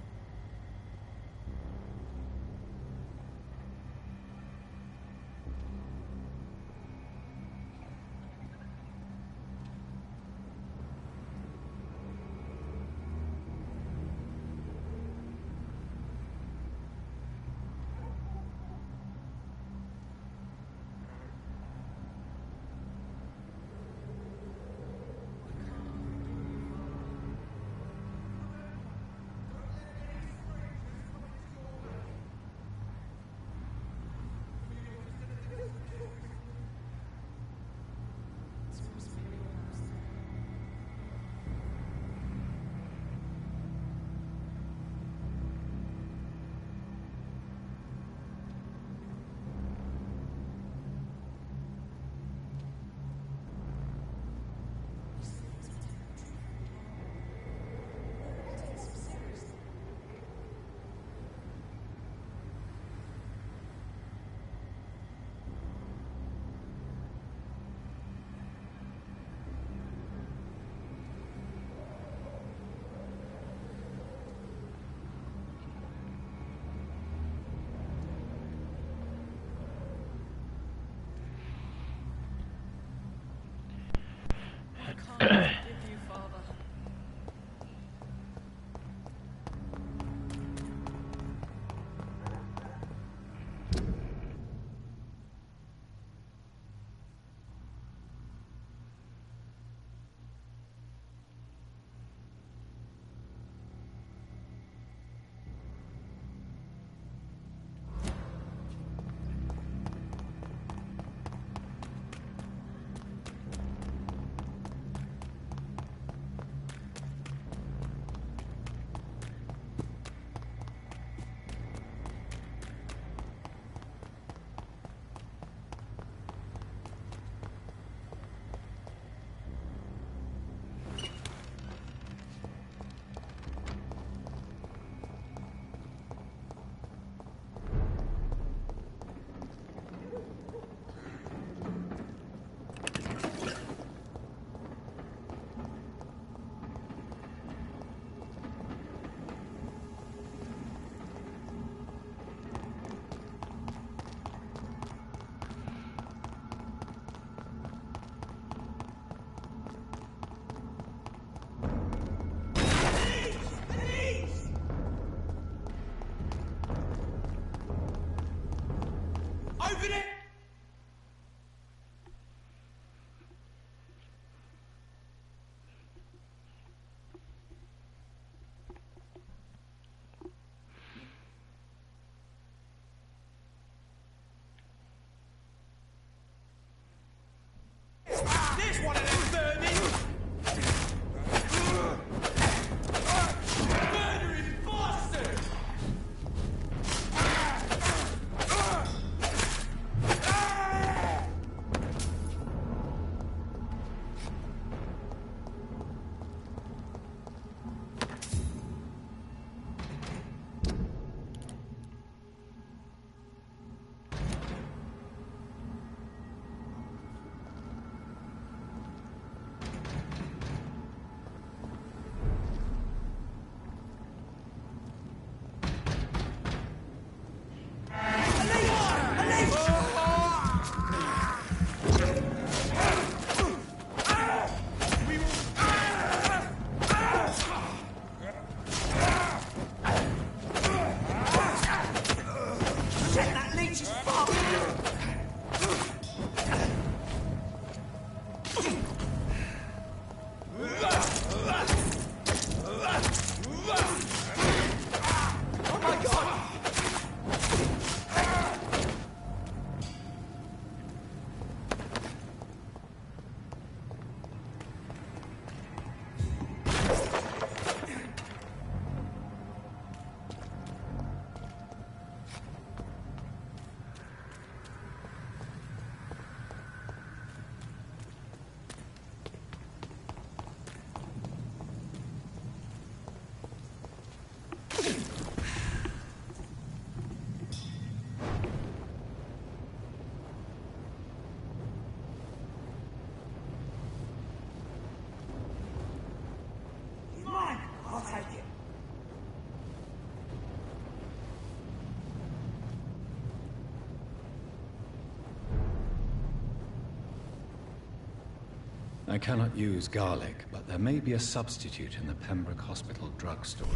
I cannot use garlic, but there may be a substitute in the Pembroke Hospital drug storage.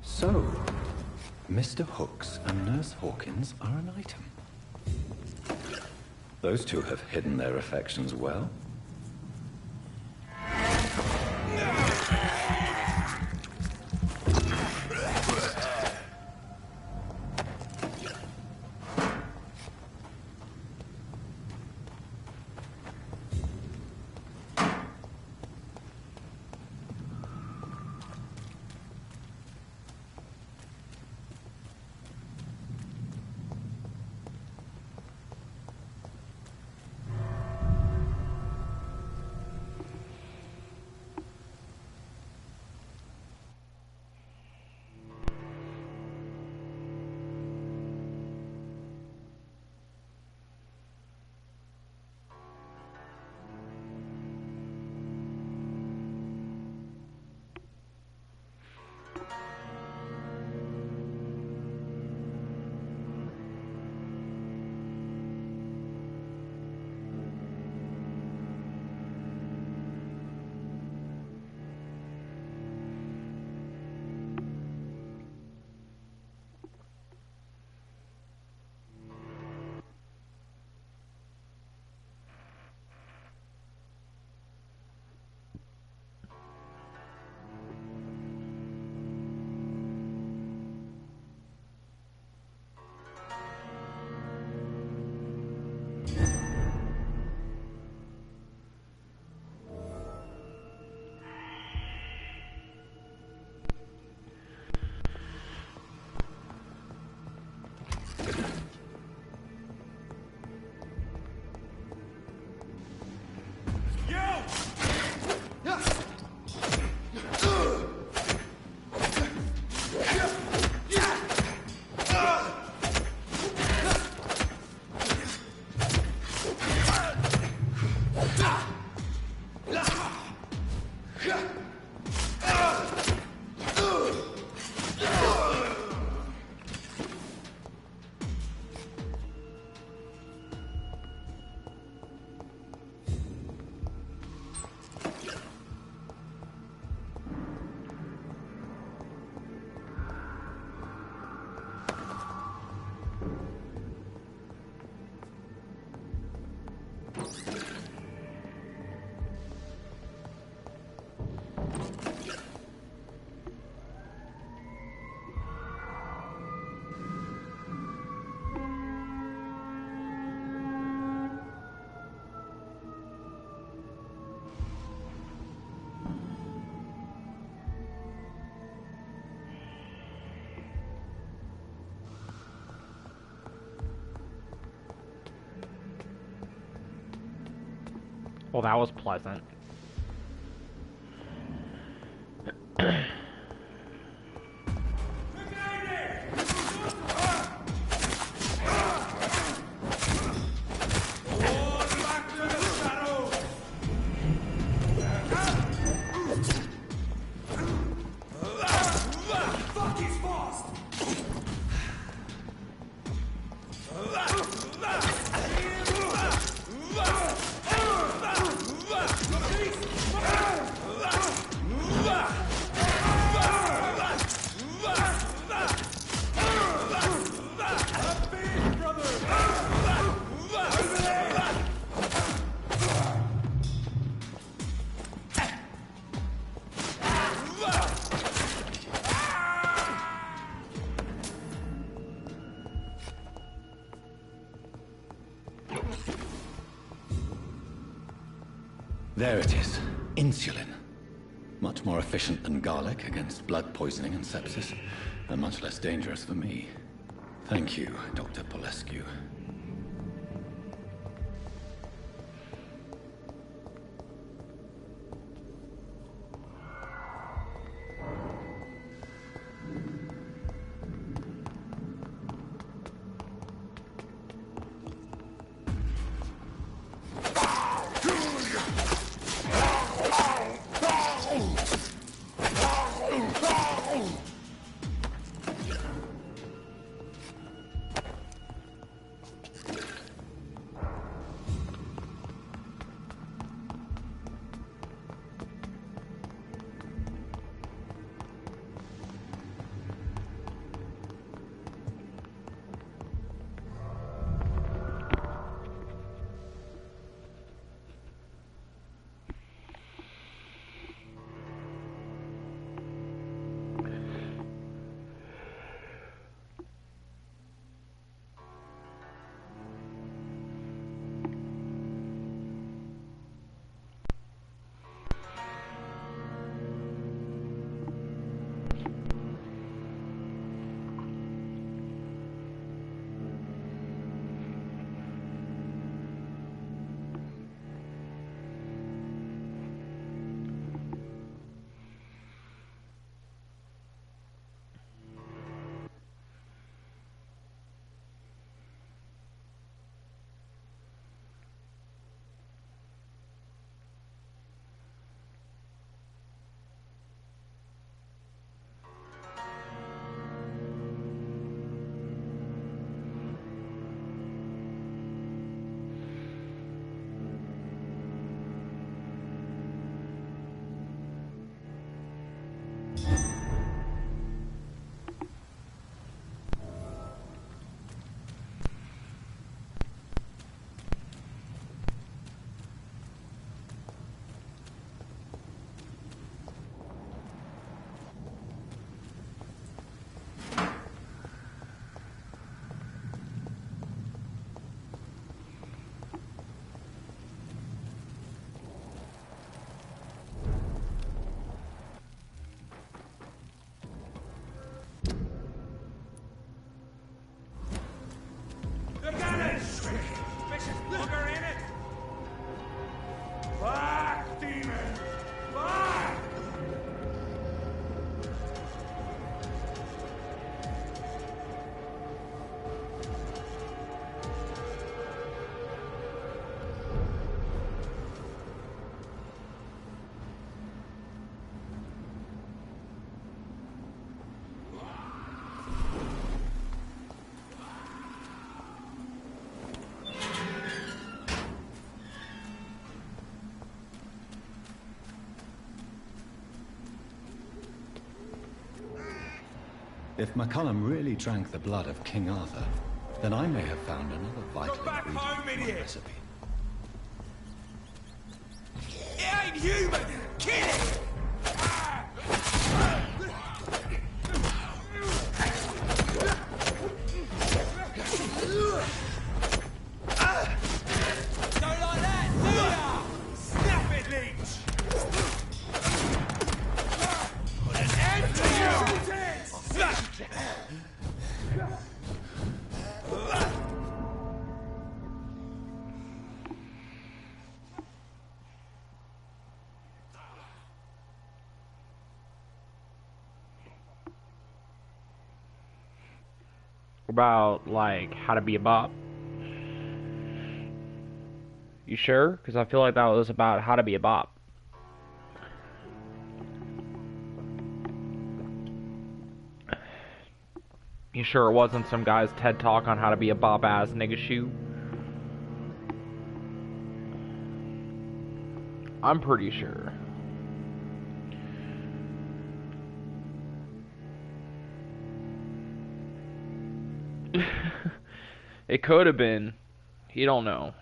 So, Mr. Hooks and Nurse Hawkins are an item. Those two have hidden their affections well. Well, that was pleasant. There it is. Insulin. Much more efficient than garlic against blood poisoning and sepsis, and much less dangerous for me. Thank you, Dr. Polescu. If McCullum really drank the blood of King Arthur, then I may have found another vital ingredient in the recipe. It ain't human! Kill it! Don't like that, do ya? Snap it, Leech! Put an end to you! About, like, how to be a bop. You sure? Because I feel like that was about how to be a bop. You sure it wasn't some guy's TED Talk on how to be a bop-ass nigga shoe? I'm pretty sure. It could have been. You don't know.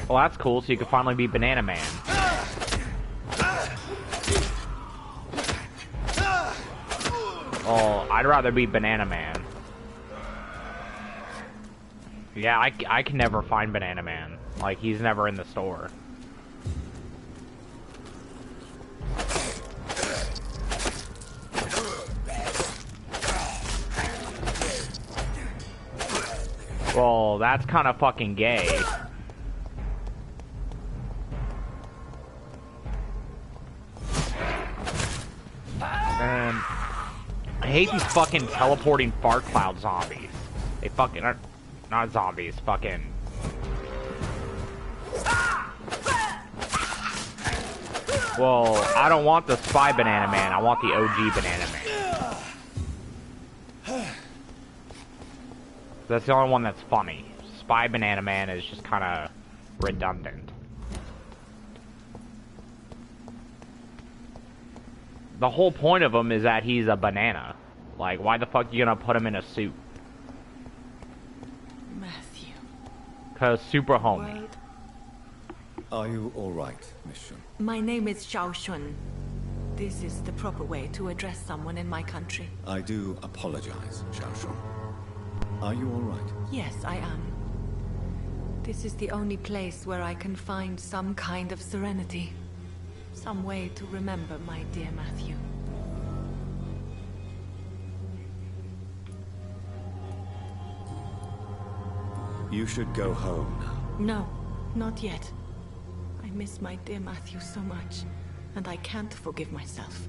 Well, that's cool, so you can finally be Banana Man. Oh, I'd rather be Banana Man. Yeah, I can never find Banana Man. Like, he's never in the store. Well, that's kind of fucking gay. I hate these fucking teleporting fart cloud zombies. They fucking are not zombies, fucking. Well, I don't want the spy Banana Man, I want the OG Banana Man. That's the only one that's funny. Spy Banana Man is just kinda redundant. The whole point of him is that he's a banana. Like, why the fuck are you gonna put him in a suit? Matthew. 'Cause super homie. Are you alright, Miss Shun? My name is Xiao Shun. This is the proper way to address someone in my country. I do apologize, Xiao Shun. Are you alright? Yes, I am. This is the only place where I can find some kind of serenity. Some way to remember my dear Matthew. You should go home now. No, not yet. I miss my dear Matthew so much, and I can't forgive myself.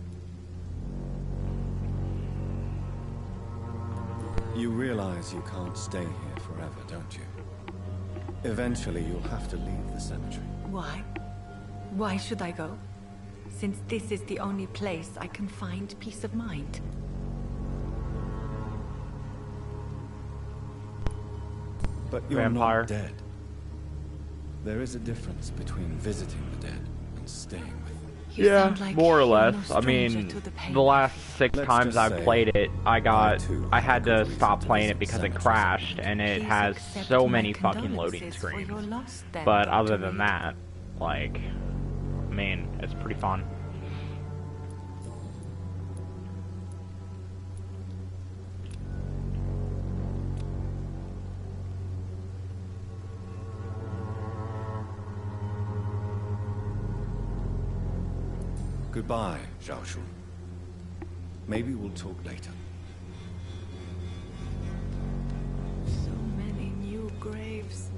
You realize you can't stay here forever, don't you? Eventually, you'll have to leave the cemetery. Why? Why should I go? Since this is the only place I can find peace of mind. But you're Vampire. not dead. There is a difference between visiting the dead and staying with them. Yeah, more or less. I mean, the last 6 times I've played it, I had to stop playing it because it crashed, and it has so many fucking loading screens. But other than that, like, mean, it's pretty fun. Goodbye, Zhao Shu. Maybe we'll talk later. So many new graves.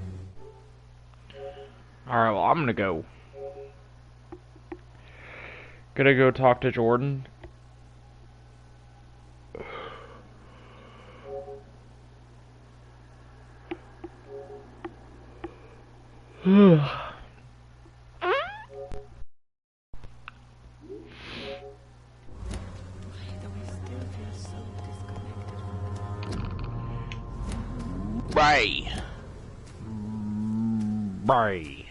Alright, well, I'm gonna go. Gonna go talk to Jordan. Bray. Bray.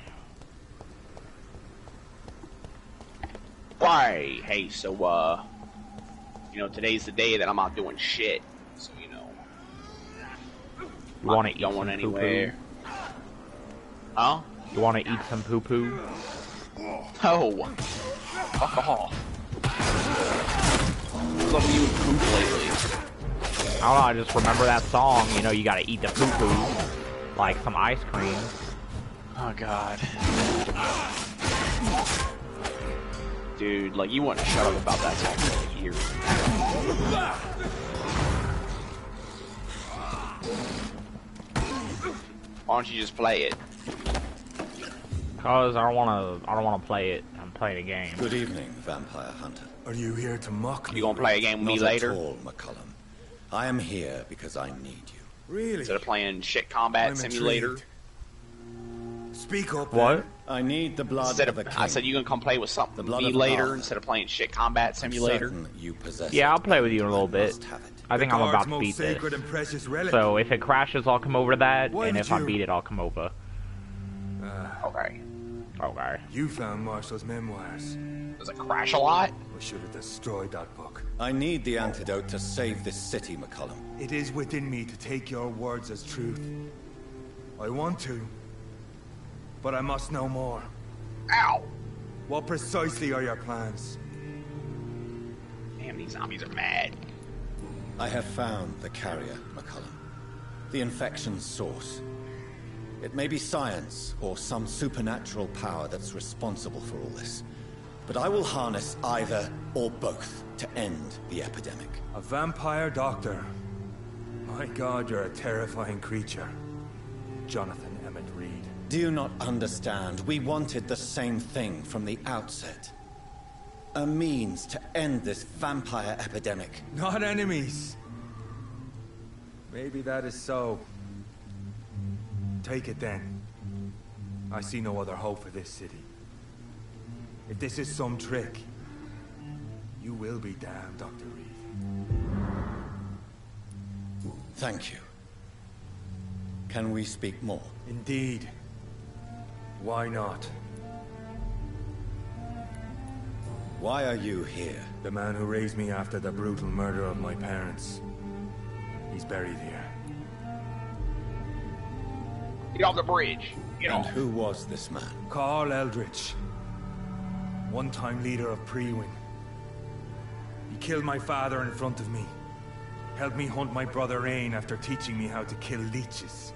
Bray. Hey, so, you know, today's the day that I'm out doing shit. So, you know. You wanna eat going some anywhere. poo-poo? Huh? You wanna eat some poo-poo? Oh. Fuck off. What's up with you and poop lately? I don't know, I just remember that song, you know, you gotta eat the poo-poo. Like some ice cream. Oh, God. Dude, like, you wouldn't shut up about that song for years. Why don't you just play it? Cause I don't wanna play it. I'm playing a game. Good evening, vampire hunter. Are you here to mock me? You gonna play a game with me later? Not at all, McCullum. I am here because I need you. Really? Instead of playing shit combat I'm simulator. intrigued. Speak up. What? Then. I need the blood Instead of of, a king. I said you gonna come play with something with me of later God. instead of playing shit combat simulator. You possess Yeah, I'll it. play with you in a little bit. Must have it. I think I'm God's about to most beat this. sacred and precious relic. So if it crashes, I'll come over to that, Why and would if I you- beat it, I'll come over. Okay. Okay. You found Marshall's memoirs. Does it crash a lot? We should have destroyed that book. I need the antidote to save this city, McCullum. It is within me to take your words as truth. I want to, but I must know more. Ow! What precisely are your plans? Damn, these zombies are mad. I have found the carrier, McCullum. The infection's source. It may be science or some supernatural power that's responsible for all this. But I will harness either or both to end the epidemic. A vampire doctor. My God, you're a terrifying creature. Jonathan Emmett Reed. Do you not understand? We wanted the same thing from the outset. A means to end this vampire epidemic. Not enemies. Maybe that is so. Take it then. I see no other hope for this city. If this is some trick, you will be damned, Dr. Reed. Thank you. Can we speak more? Indeed. Why not? Why are you here? The man who raised me after the brutal murder of my parents. He's buried here. Get off the bridge. Get And off. who was this man? Carl Eldritch. One-time leader of Prewin. He killed my father in front of me. Helped me hunt my brother Ain after teaching me how to kill leeches.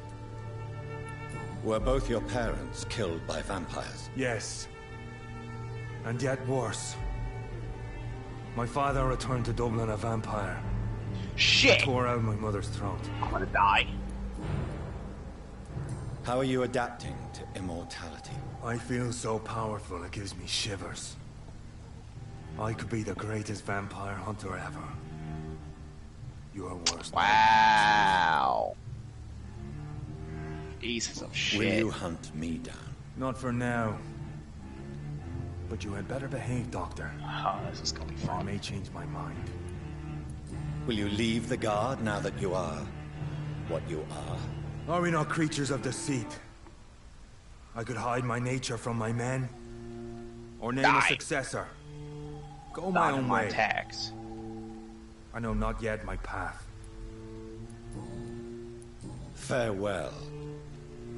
Were both your parents killed by vampires? Yes. And yet worse. My father returned to Dublin a vampire. Shit! Tore out my mother's throat. I'm gonna die. How are you adapting to immortality? I feel so powerful it gives me shivers. I could be the greatest vampire hunter ever. Your worst. Wow. Pieces of shit. Will you hunt me down? Not for now. But you had better behave, Doctor. Oh, this is gonna be I fun. may change my mind. Will you leave the guard now that you are what you are? Are we not creatures of deceit? I could hide my nature from my men. Or name a Die. successor. Go my Not own in my way. tax. I know not yet my path. Farewell,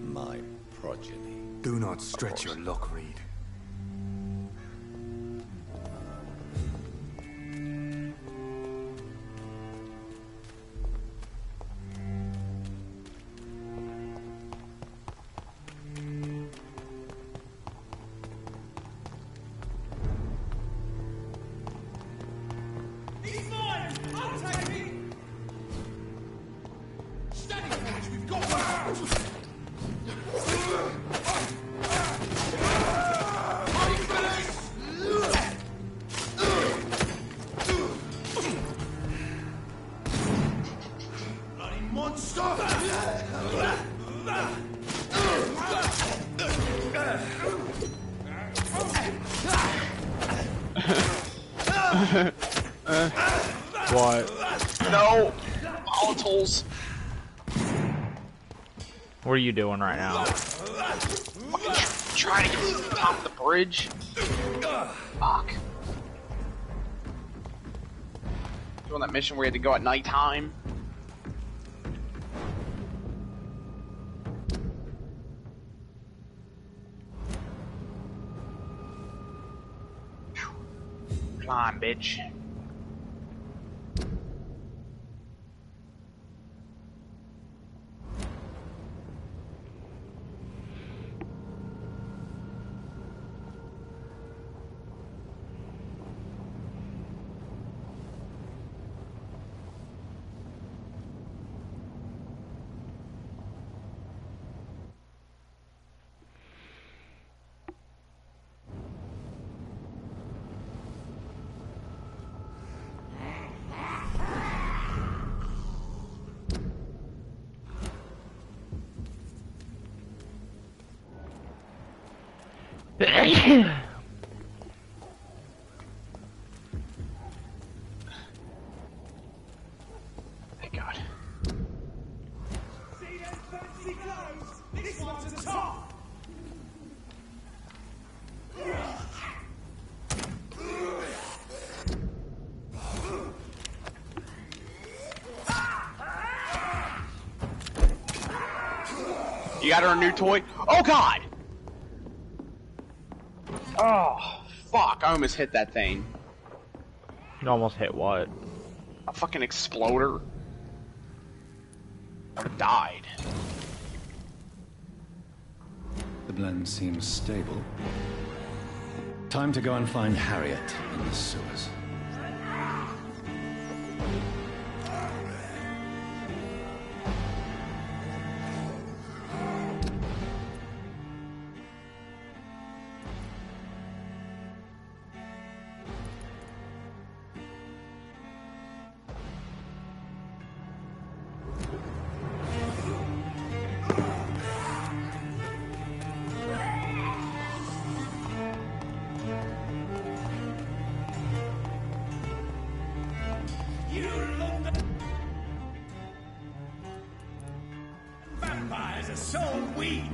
my progeny. Do not stretch your luck, Reed. What? No! Volatiles! What are you doing right now? Fucking trying to get to the top of the bridge. Fuck. Doing that mission where we had to go at nighttime. Come on, bitch. Thank God. See them fancy clothes? This one's a top! You got her a new toy? Oh God! Oh, fuck. I almost hit that thing. You almost hit what? A fucking exploder. I would've died. The blend seems stable. Time to go and find Harriet in the sewers. Vampires are so weak!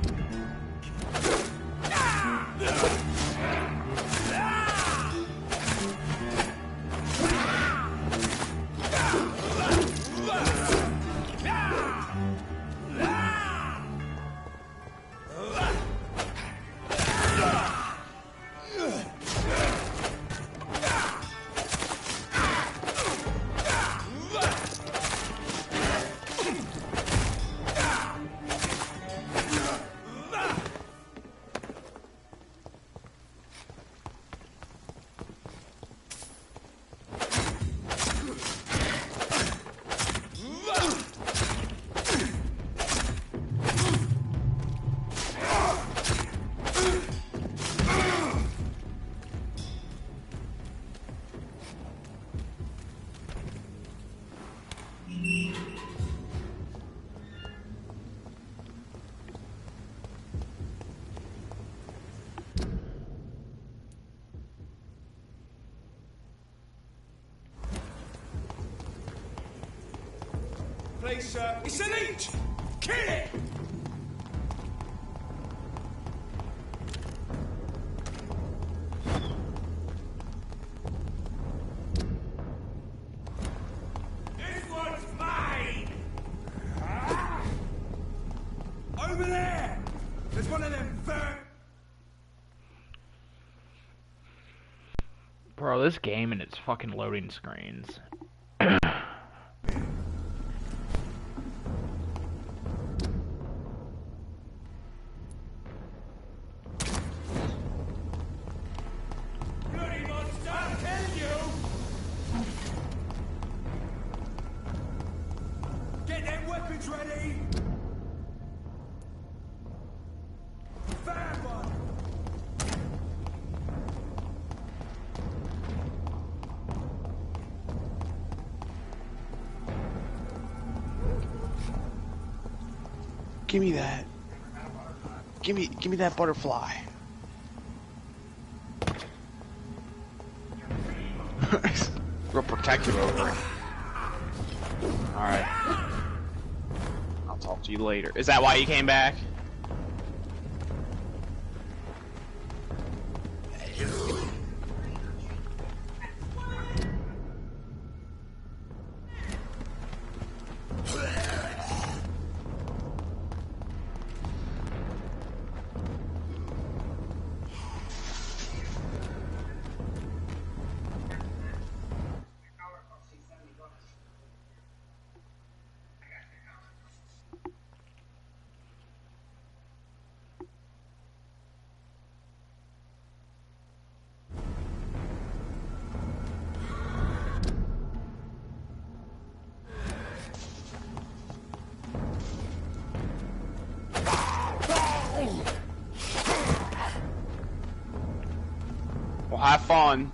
Please, sir. It's a leech! Kill it! This one's mine! Over there! There's one of them Bro, this game and its fucking loading screens. Give me that. Give me that butterfly. Real protective over it. Alright. I'll talk to you later. Is that why you came back? Well, have fun.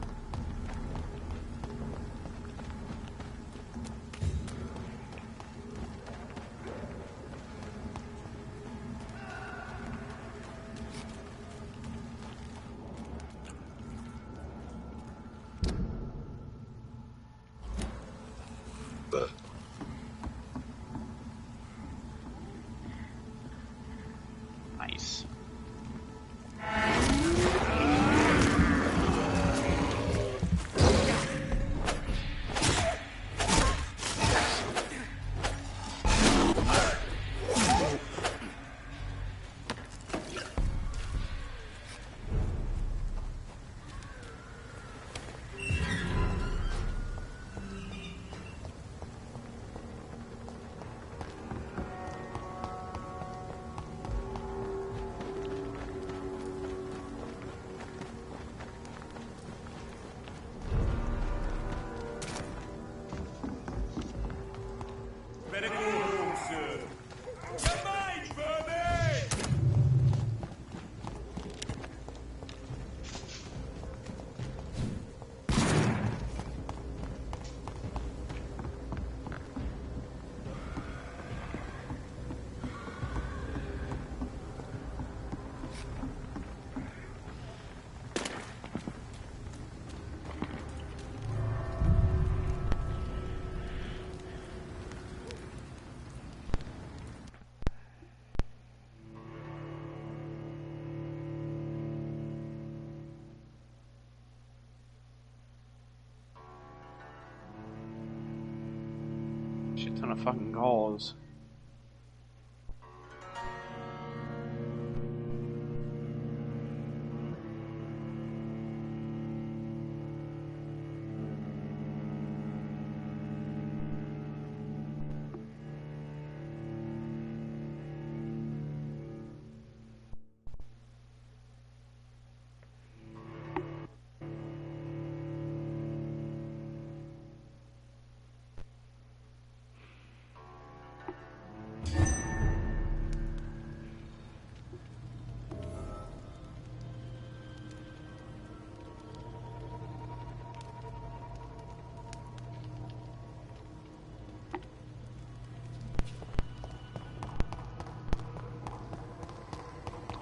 Nice. Better go home, sir. Come on, Furby! Shit ton of fucking calls.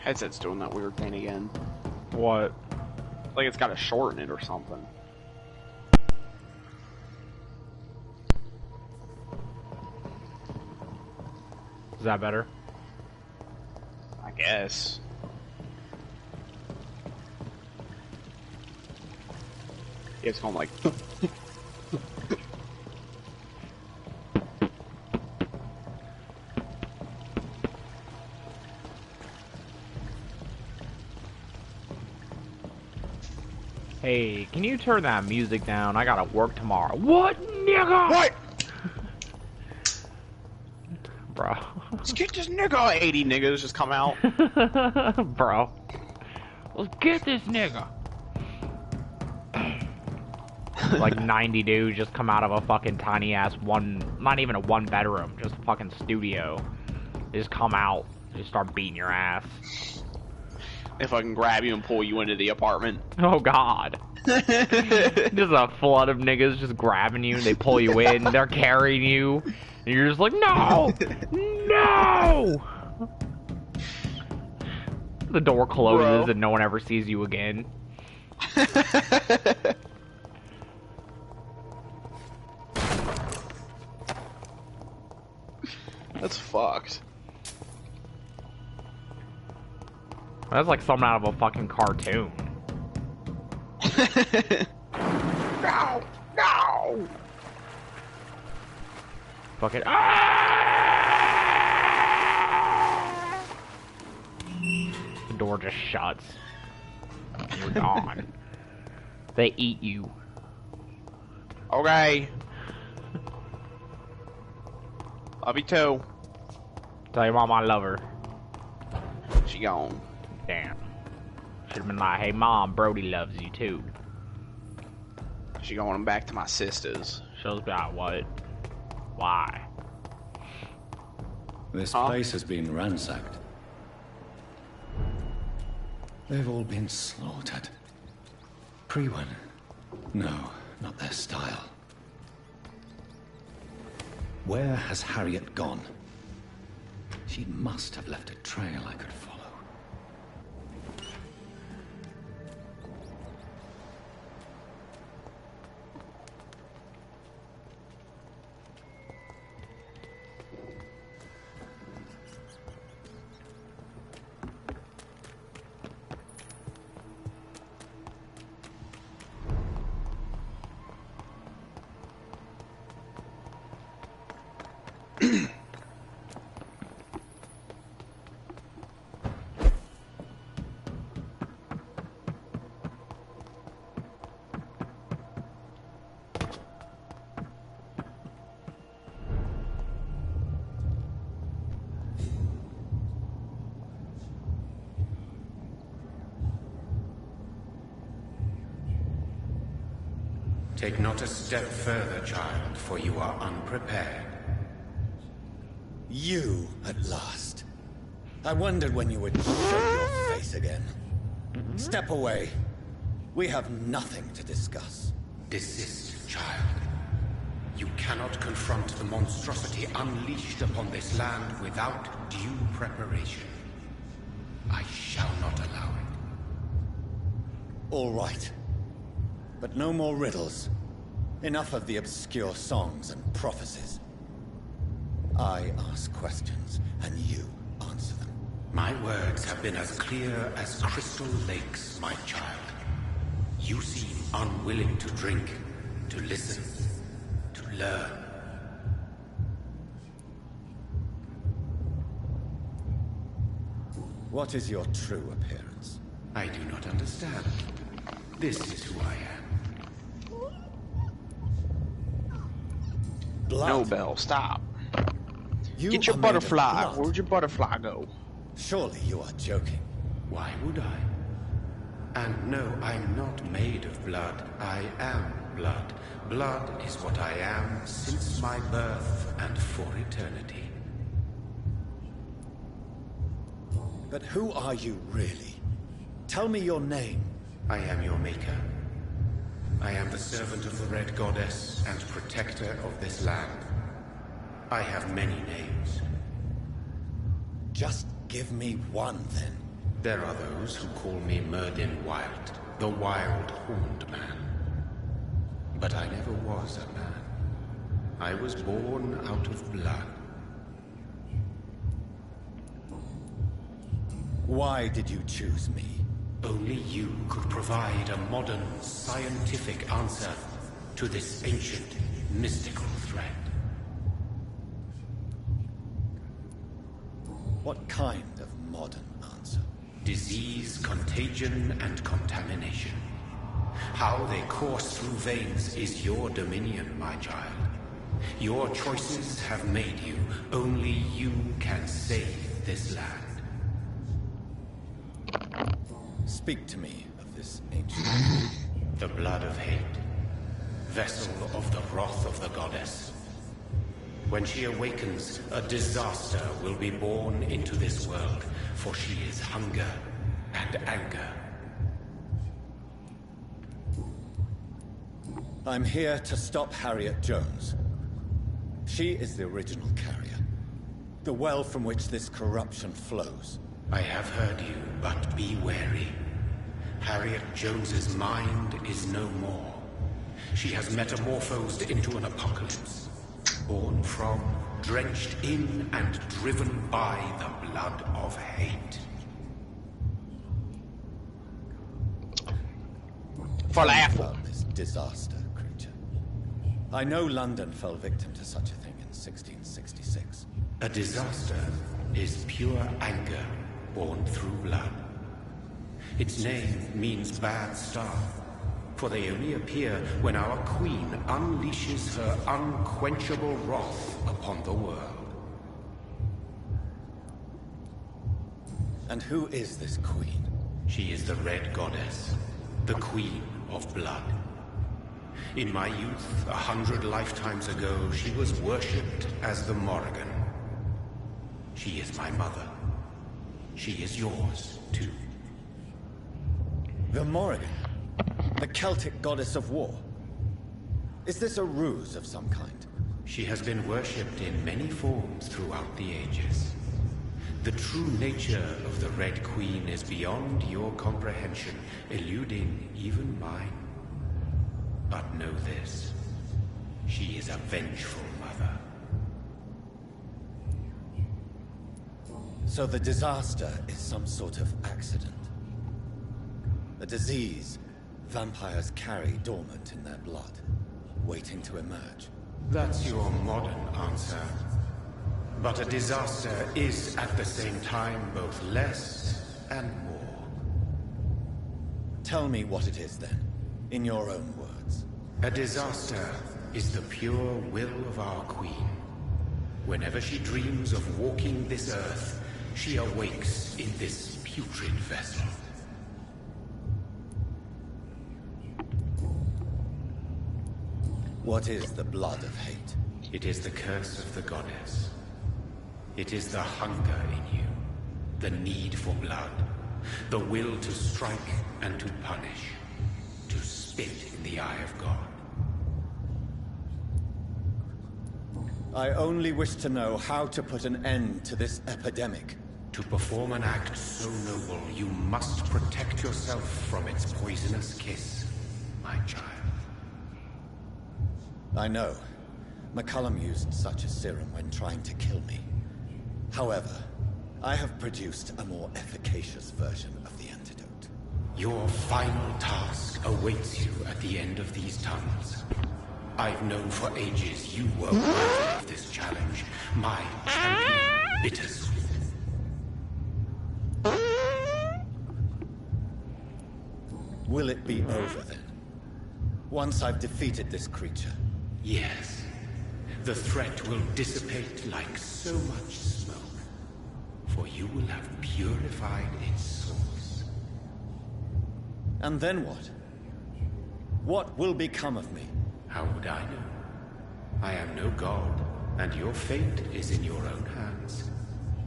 Headset's doing that weird thing again. What? Like it's got a short in it or something. Is that better? I guess. Yeah, it's going like... Hey, can you turn that music down? I gotta work tomorrow. What, nigga? What? Bro. Let's get this nigga. 80 niggas just come out. Bro. Let's get this nigga. Like 90 dudes just come out of a fucking tiny ass not even a one bedroom, just a fucking studio. They just come out, just start beating your ass. They fucking grab you and pull you into the apartment. Oh god. Just a flood of niggas just grabbing you, they pull you in, they're carrying you, and you're just like, no! No! The door closes and no one ever sees you again. Sounds like something out of a fucking cartoon. No! No! Fucking. The door just shuts. You're gone. They eat you. Okay. Love you too. Tell your mom I love her. She gone. Damn. Should've been like, hey mom, Brody loves you too. She going back to my sisters. She'll be like, what? Why? This place has been ransacked. They've all been slaughtered. Priwen? No, not their style. Where has Harriet gone? She must have left a trail I could follow. Take not a step further, child, for you are unprepared. You, at last. I wondered when you would show your face again. Step away. We have nothing to discuss. Desist, child. You cannot confront the monstrosity unleashed upon this land without due preparation. I shall not allow it. All right. But no more riddles. Enough of the obscure songs and prophecies. I ask questions, and you answer them. My words have been as clear as crystal lakes, my child. You seem unwilling to drink, to listen, to learn. What is your true appearance? I do not understand. This is who I am. Blood. No, Bell, stop. You Get your are made of butterfly. blood. Where'd your butterfly go? Surely you are joking. Why would I? And no, I'm not made of blood. I am blood. Blood is what I am since my birth and for eternity. But who are you really? Tell me your name. I am your maker. I am the servant of the Red Goddess and protector of this land. I have many names. Just give me one, then. There are those who call me Myrddin Wild, the Wild Horned Man. But I never was a man. I was born out of blood. Why did you choose me? Only you could provide a modern, scientific answer to this ancient, mystical threat. What kind of modern answer? Disease, contagion, and contamination. How they course through veins is your dominion, my child. Your choices have made you. Only you can save this land. Speak to me of this ancient... The blood of hate. Vessel of the wrath of the goddess. When she awakens, a disaster will be born into this world, for she is hunger and anger. I'm here to stop Harriet Jones. She is the original carrier. The well from which this corruption flows. I have heard you, but be wary. Harriet Jones's mind is no more. She has metamorphosed into an apocalypse. Born from, drenched in, and driven by the blood of hate. Tell me about this disaster, creature. I know London fell victim to such a thing in 1666. A disaster is pure anger born through blood. Its name means bad star, for they only appear when our queen unleashes her unquenchable wrath upon the world. And who is this queen? She is the Red Goddess, the Queen of Blood. In my youth, 100 lifetimes ago, she was worshipped as the Morrigan. She is my mother. She is yours, too. The Morrigan? The Celtic goddess of war? Is this a ruse of some kind? She has been worshipped in many forms throughout the ages. The true nature of the Red Queen is beyond your comprehension, eluding even mine. But know this, she is a vengeful mother. So the disaster is some sort of accident? A disease vampires carry dormant in their blood, waiting to emerge? That's your modern answer. But a disaster is at the same time both less and more. Tell me what it is then, in your own words. A disaster is the pure will of our queen. Whenever she dreams of walking this earth, she awakes in this putrid vessel. What is the blood of hate? It is the curse of the goddess. It is the hunger in you, the need for blood, the will to strike and to punish, to spit in the eye of God. I only wish to know how to put an end to this epidemic. To perform an act so noble, you must protect yourself from its poisonous kiss, my child. I know. McCullum used such a serum when trying to kill me. However, I have produced a more efficacious version of the antidote. Your final task awaits you at the end of these tunnels. I've known for ages you were worthy of this challenge, my champion, Bittersweet. Will it be over then? Once I've defeated this creature? Yes. The threat will dissipate like so much smoke, for you will have purified its source. And then what? What will become of me? How would I know? I am no god, and your fate is in your own hands.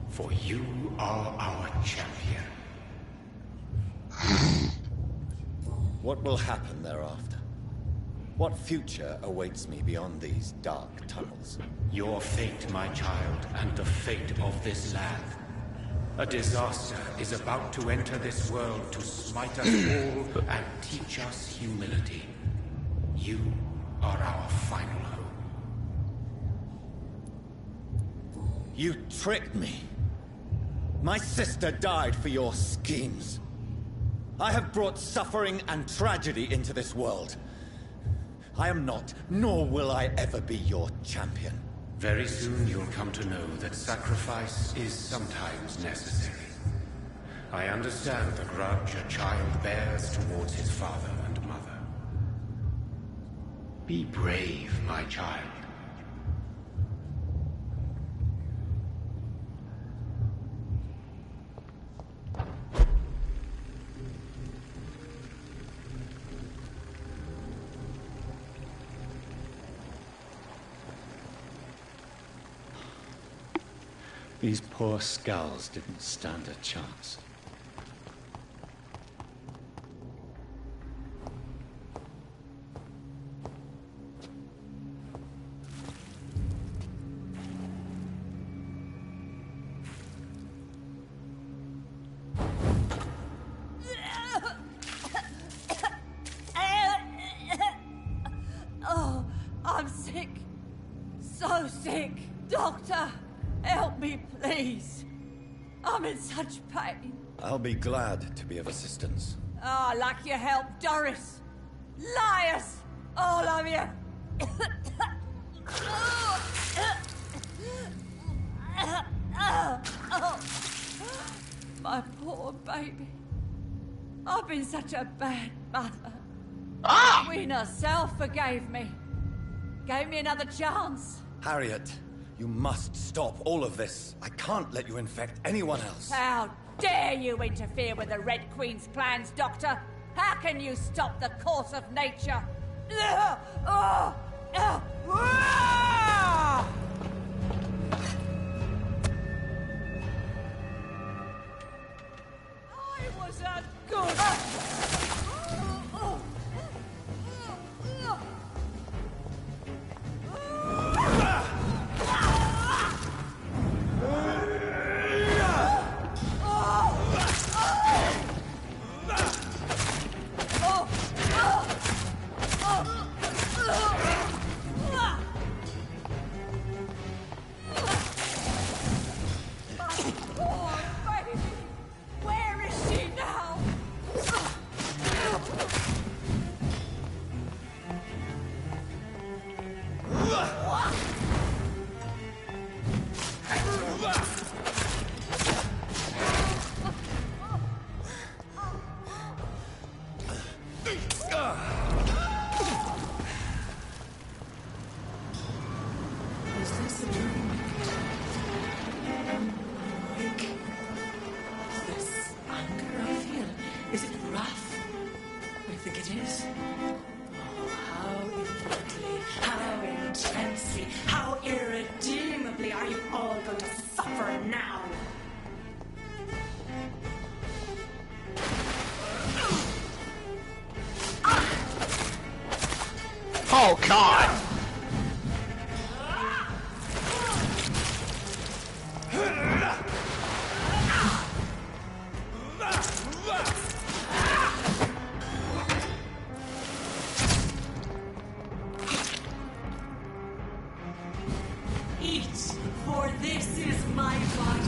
For you are our champion. What will happen thereafter? What future awaits me beyond these dark tunnels? Your fate, my child, and the fate of this land. A disaster is about to enter this world to smite us all and teach us humility. You are our final hope. You tricked me. My sister died for your schemes. I have brought suffering and tragedy into this world. I am not, nor will I ever be your champion. Very soon you'll come to know that sacrifice is sometimes necessary. I understand the grudge a child bears towards his father and mother. Be brave, my child. These poor skulls didn't stand a chance. Oh, I'm sick. So sick. Doctor, help me, please. I'm in such pain. I'll be glad to be of assistance. Ah, like your help, Doris. Liars! All of you! My poor baby. I've been such a bad mother. Queen herself forgave me. Gave me another chance. Harriet, you must stop all of this. I can't let you infect anyone else. How dare you interfere with the Red Queen's plans, Doctor? How can you stop the course of nature? I was a good... Oh, God! Eat, for this is my body.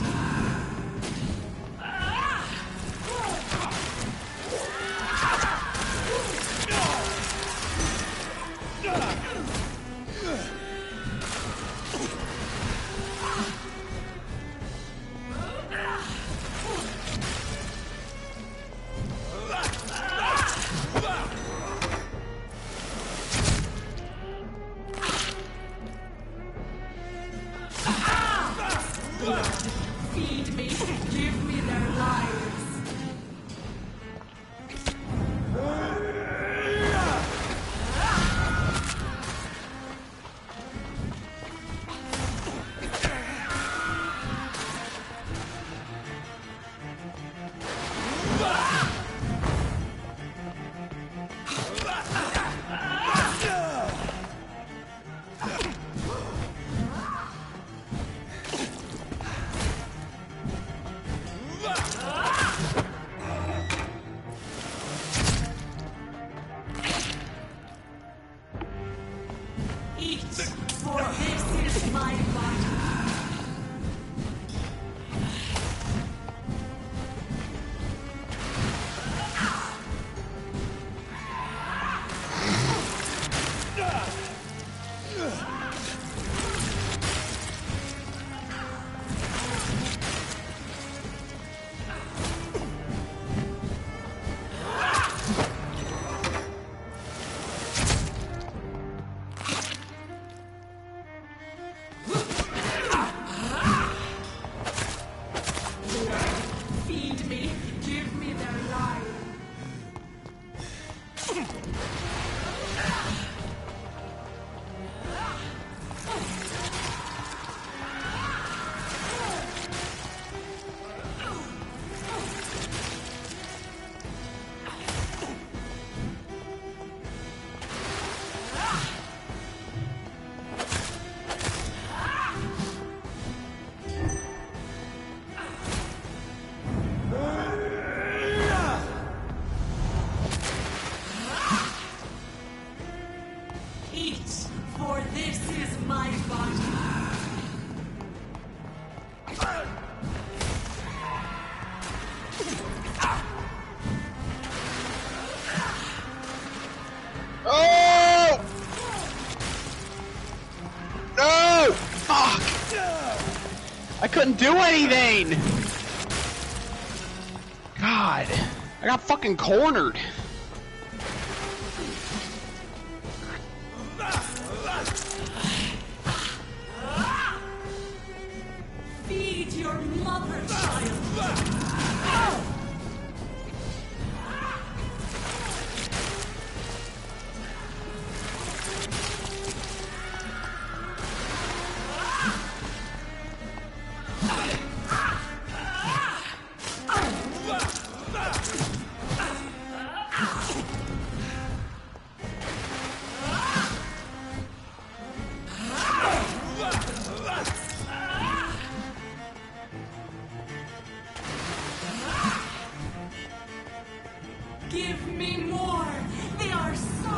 Feed me, give me their lives. Eat, for this is my body. Feed me, give me their lives. couldn't do anything! God, I got fucking cornered. Feed your mother, child. Give me more! They are so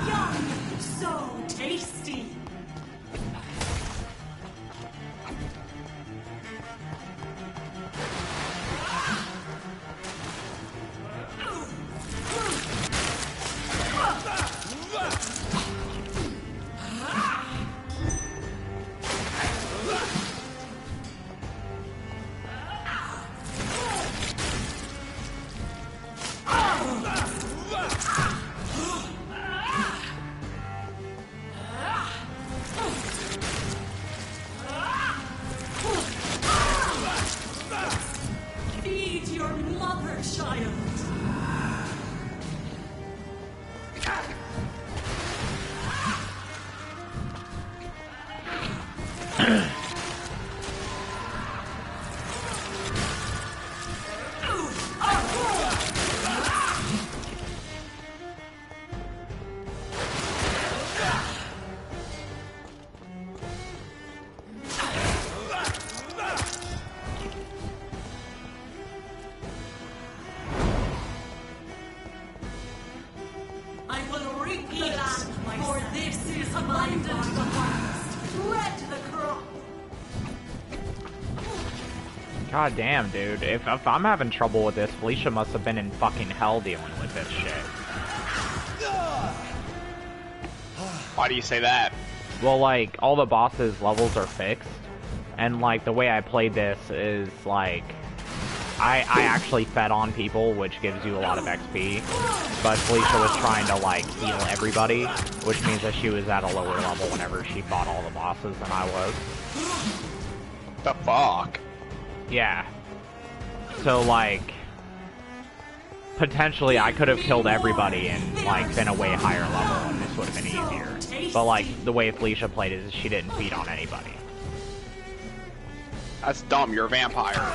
young, so tasty! Feed your mother, child! I will reap the land, for this is abundant harvest. Red the crop. God damn, dude. If I'm having trouble with this, Felicia must have been in fucking hell dealing with this shit. Why do you say that? Well, like, all the bosses' levels are fixed, and, like, the way I played this is, like, I actually fed on people, which gives you a lot of XP, but Felicia was trying to, like, heal everybody, which means that she was at a lower level whenever she fought all the bosses than I was. The fuck? Yeah. So, like, potentially I could have killed everybody and, like, been a way higher level, and this would have been easier. But, like, the way Felicia played it is she didn't feed on anybody. That's dumb, you're a vampire.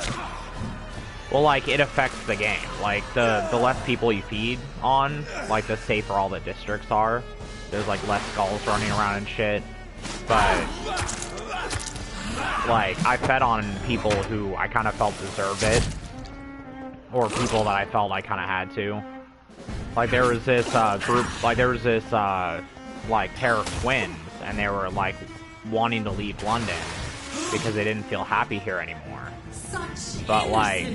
Well, like, it affects the game. Like, the less people you feed on, like, the safer all the districts are. There's, like, less skulls running around and shit. But, like, I fed on people who I kind of felt deserved it. Or people that I felt I kind of had to. Like, there was this, like, pair of twins, and they were, like, wanting to leave London because they didn't feel happy here anymore. But, like,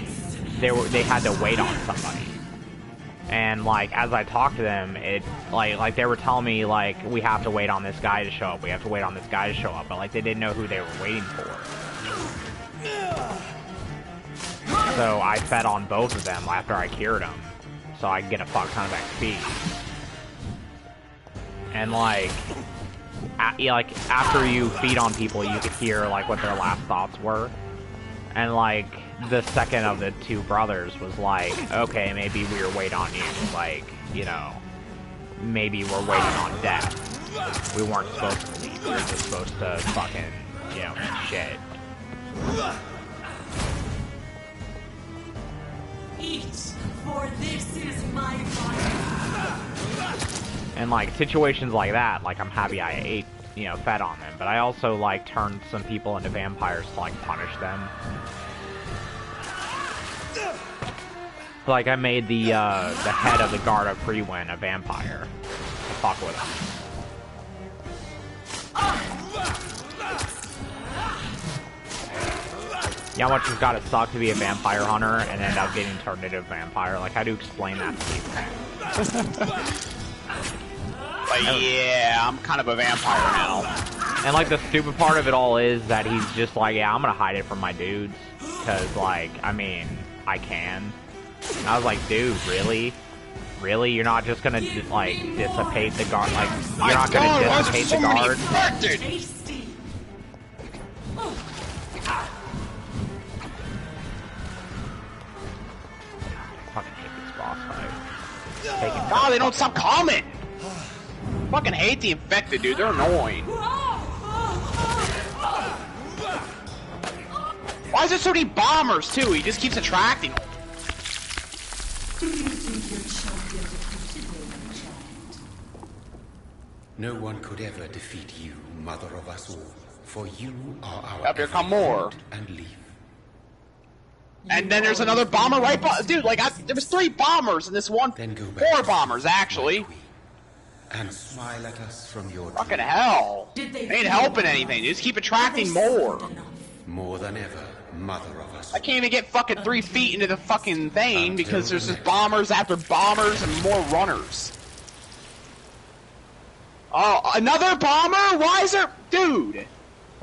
they had to wait on somebody. And, like, as I talked to them, it, like they were telling me, like, we have to wait on this guy to show up, we have to wait on this guy to show up, but, like, they didn't know who they were waiting for. So I fed on both of them after I cured them, so I could get a fuck ton of XP. And, like, after you feed on people, you could hear, like, what their last thoughts were. And, like, the second of the two brothers was like, okay, maybe we're waiting on you. Like, you know, maybe we're waiting on death. We weren't supposed to leave. We were just supposed to fucking, you know, shit. Eat, for this is my body. And, like, situations like that, like, I'm happy I ate, you know, fed on them. But I also, like, turned some people into vampires to, like, punish them. Like, I made the head of the Guard of Freewind a vampire. To fuck with him. You know how much it's gotta suck to be a vampire hunter and end up getting turned into a vampire? Like, how do you explain that to people? But yeah, I'm kind of a vampire now. And, like, the stupid part of it all is that he's just like, yeah, I'm gonna hide it from my dudes. Because, like, I mean, I can. And I was like, dude, really? Really? You're not just gonna, like, dissipate the guard? Like, you're not gonna dissipate the guard? Fucking hate this boss fight. God, they don't stop coming! Fucking hate the infected, dude. They're annoying. Why is there so many bombers, too? He just keeps attracting them. No one could ever defeat you, mother of us all, for you are our Up here come more. and leave. And then there's another bomber right dude, like, there was 3 bombers in this one. Then go back 4 bombers, actually. And smile at us from your Fucking hell. They ain't helping anything. They just keep attracting more. More than ever, mother of us. I can't even get fucking 3 feet into the fucking thing because there's just bombers after bombers and more runners. Oh, another bomber? Why is there... Dude!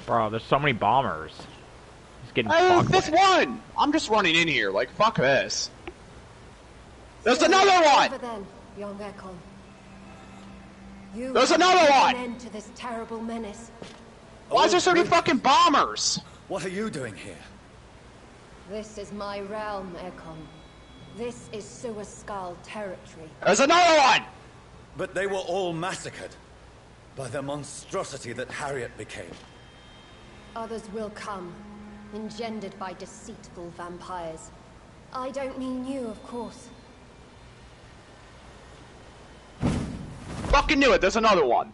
Bro, there's so many bombers. He's getting fucked. This one! I'm just running in here, like, fuck this. There's another one! Then, young Ekon. There's another one! An end to this terrible menace. Why is there so many fucking bombers? What are you doing here? This is my realm, Ekon. This is Suascal territory. There's another one! But they were all massacred by the monstrosity that Harriet became. Others will come, engendered by deceitful vampires. I don't mean you, of course. Fucking knew it, there's another one.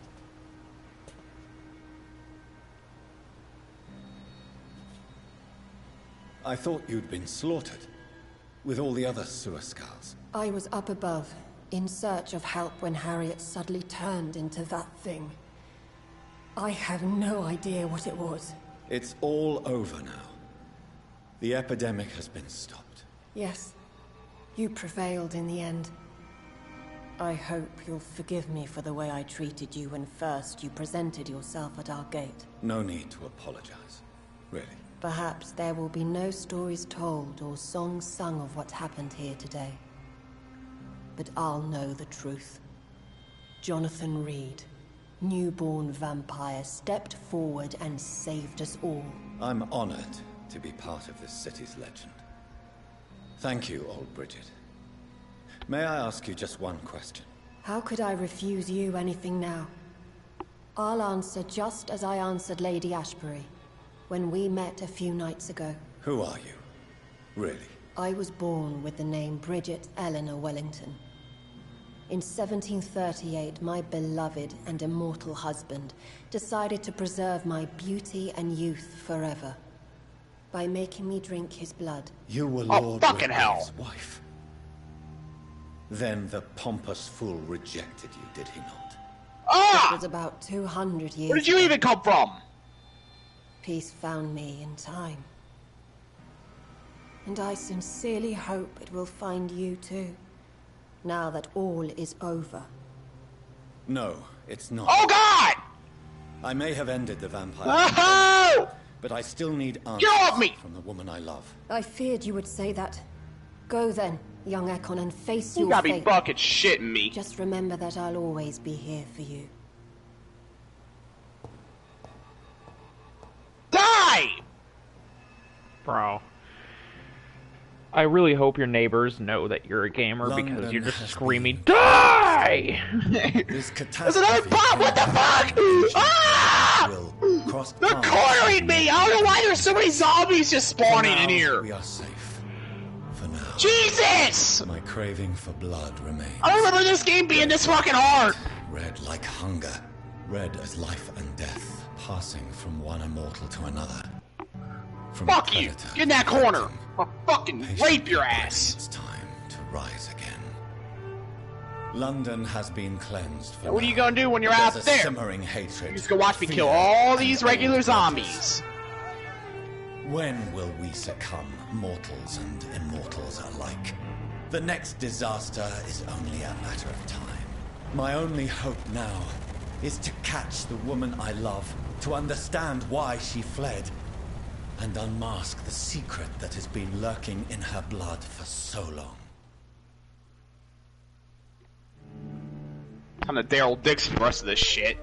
I thought you'd been slaughtered, with all the other Suascals. I was up above, in search of help when Harriet suddenly turned into that thing. I have no idea what it was. It's all over now. The epidemic has been stopped. Yes, you prevailed in the end. I hope you'll forgive me for the way I treated you when first you presented yourself at our gate. No need to apologize, really. Perhaps there will be no stories told or songs sung of what happened here today. But I'll know the truth. Jonathan Reed, newborn vampire, stepped forward and saved us all. I'm honored to be part of this city's legend. Thank you, old Bridget. May I ask you just one question? How could I refuse you anything now? I'll answer just as I answered Lady Ashbury when we met a few nights ago. Who are you? Really? I was born with the name Bridget Eleanor Wellington. In 1738, my beloved and immortal husband decided to preserve my beauty and youth forever by making me drink his blood. You were Lord fucking hell. wife. Then the pompous fool rejected you, did he not? It was about 200 years Where did you even come from? Peace found me in time. And I sincerely hope it will find you too, now that all is over. No, it's not. Oh God! I may have ended the vampire, Oh! but I still need answers Get off me! from the woman I love. I feared you would say that. Go then, young Ekon, and face You your gotta fate. be fucking shitting me. Just remember that I'll always be here for you. Die! Bro. I really hope your neighbors know that you're a gamer because you're just screaming, DIE! There's another bomb! What the fuck? Ah! They're cornering me! I don't know why there's so many zombies just spawning in here. We are safe. For now. Jesus! My craving for blood remains. I don't remember this game being this fucking hard. Red like hunger. Red as life and death, passing from one immortal to another. From Fuck you! Get in that corner! I'll fucking rape your ass! It's time to rise again. London has been cleansed for What are now. you gonna do when you're There's out a there? simmering hatred. You just go watch me kill fear, all and these regular old zombies. When will we succumb, mortals and immortals alike? The next disaster is only a matter of time. My only hope now is to catch the woman I love, to understand why she fled, and unmask the secret that has been lurking in her blood for so long. I'm the Daryl Dixon the rest of this shit.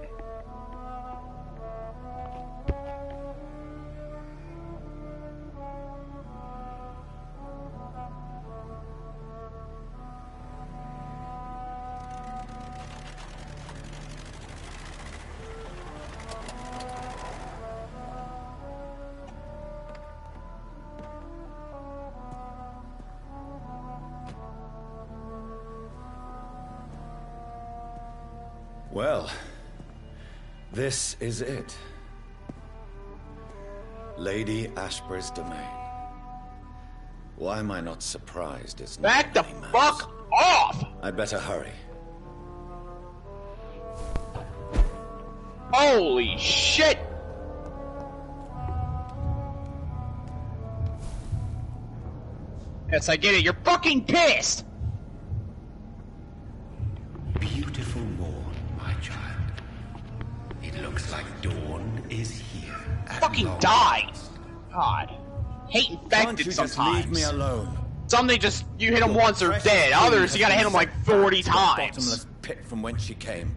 Well, this is it. Lady Ashbury's domain. Why am I not surprised is back the fuck off! I'd better hurry. Holy shit! Yes, I get it. You're fucking pissed! Beautiful morn, my child. It looks like dawn is here. Fucking die! God. Hate infected sometimes. Just leave me alone. Some they just, you hit them once, they're dead. Others, you gotta hit them like 40 times. Bottomless pit from whence she came.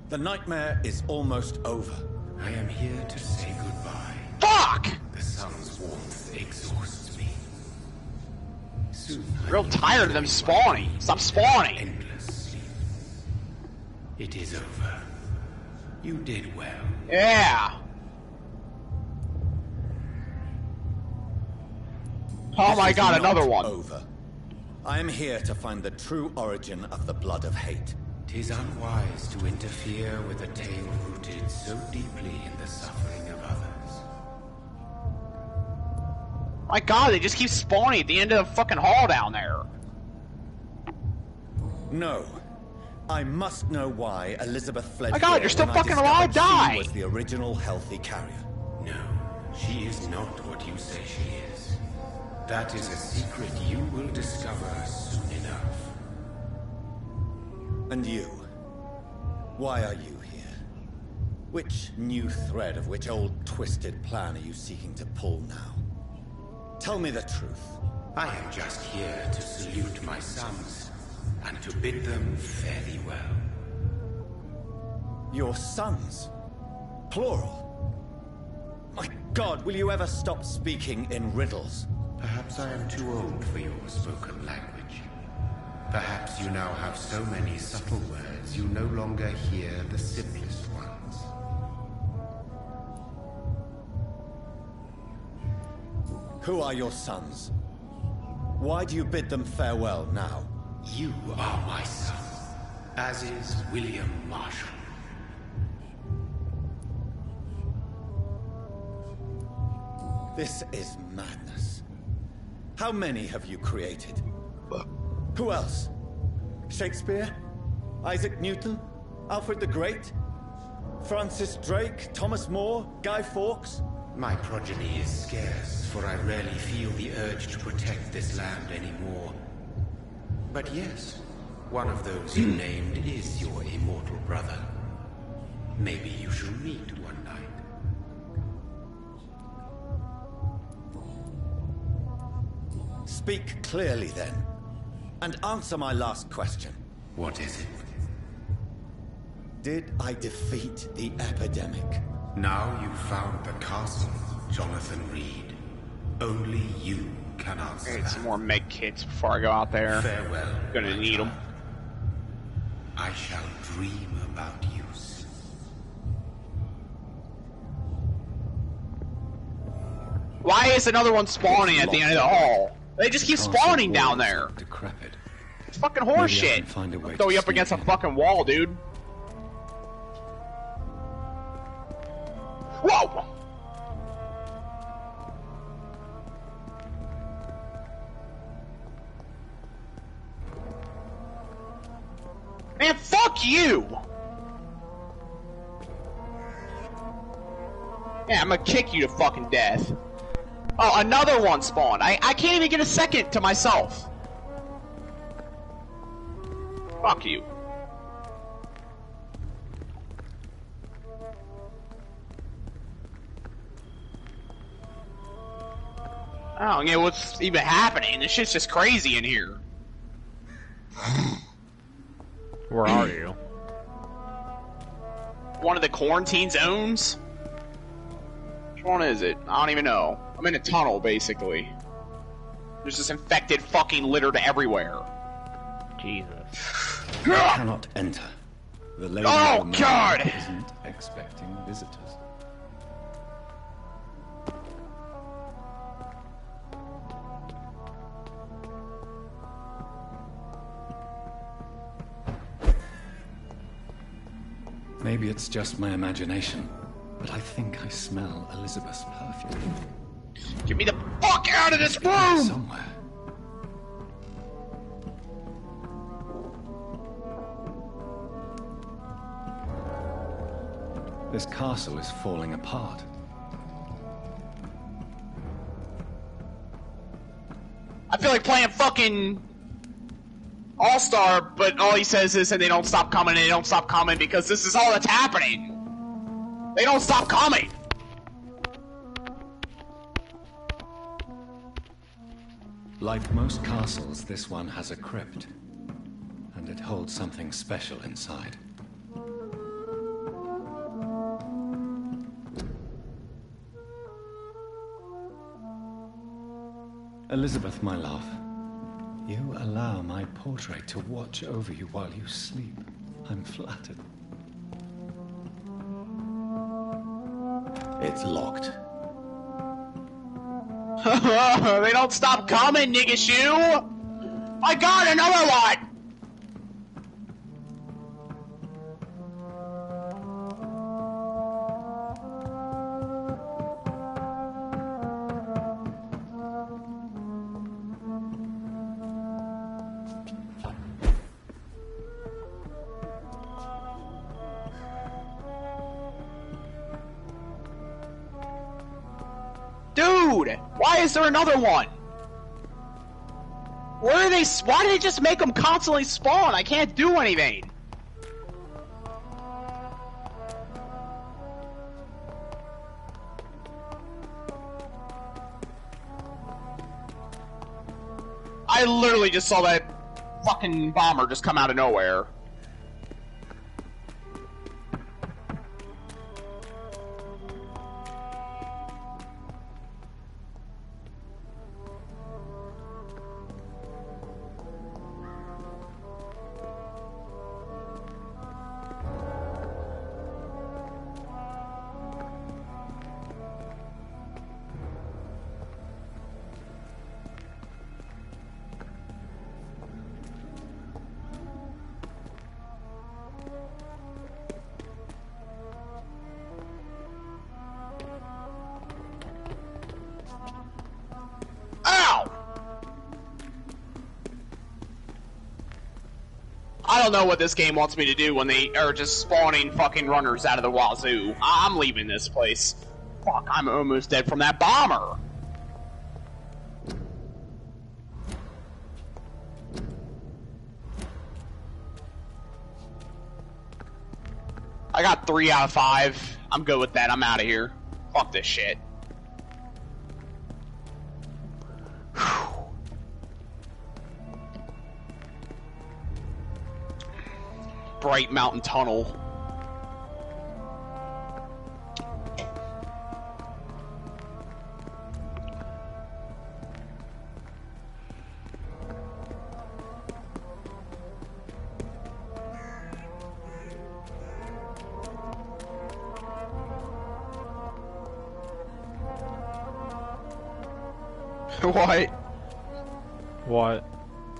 The nightmare is almost over. I am here to say goodbye. Fuck! The sun's warmth exhausts me. Soon real tired of them spawning. Stop spawning. Endless sleep. It is over. You did well. Yeah. Oh my god, another one. Over. I am here to find the true origin of the blood of hate. 'Tis unwise to interfere with a tale rooted so deeply in the suffering of others. My god, they just keep spawning at the end of the fucking hall down there. No. I must know why Elizabeth fled. My god, you're still fucking alive, die! She was the original healthy carrier. No, she is not what you say she is. That is a secret you will discover soon enough. And you? Why are you here? Which new thread of which old twisted plan are you seeking to pull now? Tell me the truth. I am just here to salute my sons, and to bid them fare thee well. Your sons? Plural? My God, will you ever stop speaking in riddles? Perhaps I am too old for your spoken language. Perhaps you now have so many subtle words you no longer hear the simplest ones. Who are your sons? Why do you bid them farewell now? You are my son, as is William Marshall. This is madness. How many have you created? Who else? Shakespeare? Isaac Newton? Alfred the Great? Francis Drake? Thomas More? Guy Fawkes? My progeny is scarce, for I rarely feel the urge to protect this land anymore. But yes, one of those you named is your immortal brother. Maybe you shall meet one night. Speak clearly then, and answer my last question. What is it? Did I defeat the epidemic? Now you've found the castle, Jonathan Reed. Only you can answer I need some more med kits before I go out there. Farewell. Gonna need them. I shall dream about you soon. Why is another one spawning at the end of the hall? They just keep spawning down there. Decrepit. It's fucking horseshit. Throw you up against a fucking wall, dude. Whoa! Man, fuck you! Yeah, I'm gonna kick you to fucking death. Oh, another one spawned. I can't even get a second to myself. Fuck you. I don't know what's even happening. This shit's just crazy in here. Where are you? One of the quarantine zones? Which one is it? I don't even know. I'm in a tunnel, basically. There's this infected fucking littered everywhere. Jesus. I cannot enter. The lady Oh, of the God! manor isn't expecting visitors. Maybe it's just my imagination, but I think I smell Elizabeth's perfume. Get me the fuck out of this room! Somewhere. This castle is falling apart. I feel like playing fucking All-Star, but all he says is, and they don't stop coming, and they don't stop coming, because this is all that's happening. They don't stop coming. Like most castles, this one has a crypt, and it holds something special inside. Elizabeth, my love, you allow my portrait to watch over you while you sleep. I'm flattered. It's locked. They don't stop coming, nigga shoe! My god, another one! Dude! Why is there another one? Where are they? Why do they just make them constantly spawn? I can't do anything. I literally just saw that fucking bomber just come out of nowhere. I don't know what this game wants me to do when they are just spawning fucking runners out of the wazoo. I'm leaving this place. Fuck, I'm almost dead from that bomber. I got 3 out of 5. I'm good with that. I'm out of here. Fuck this shit. Bright Mountain Tunnel. What? What?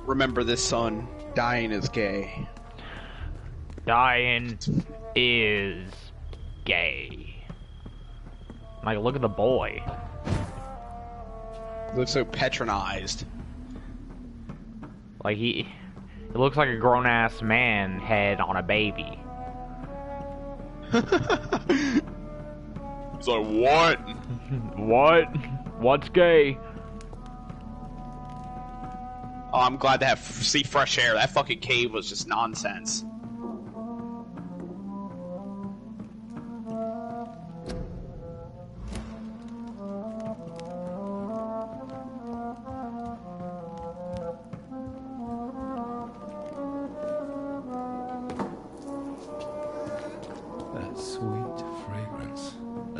Remember this, son. Dying is gay. Dying is gay. Like, look at the boy. He looks so patronized. Like, he looks like a grown-ass man head on a baby. He's like, what? What? What's gay? Oh, I'm glad to see fresh air. That fucking cave was just nonsense.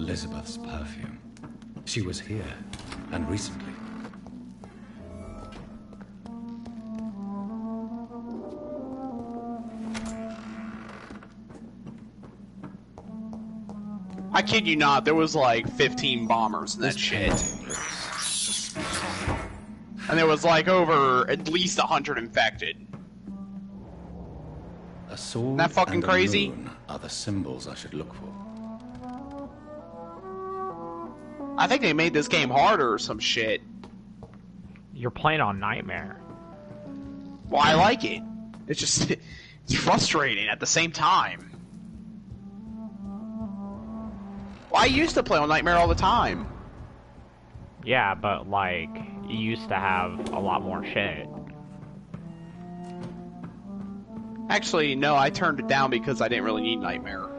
Elizabeth's perfume. She was here, and recently. I kid you not, there was like 15 bombers in that shit. And there was like over at least 100 infected. A sword Isn't that fucking and a crazy? moon are the symbols I should look for. I think they made this game harder or some shit. You're playing on Nightmare. Well, I like it. It's just, it's frustrating at the same time. Well, I used to play on Nightmare all the time. Yeah, but like, you used to have a lot more shit. Actually, no, I turned it down because I didn't really need Nightmare.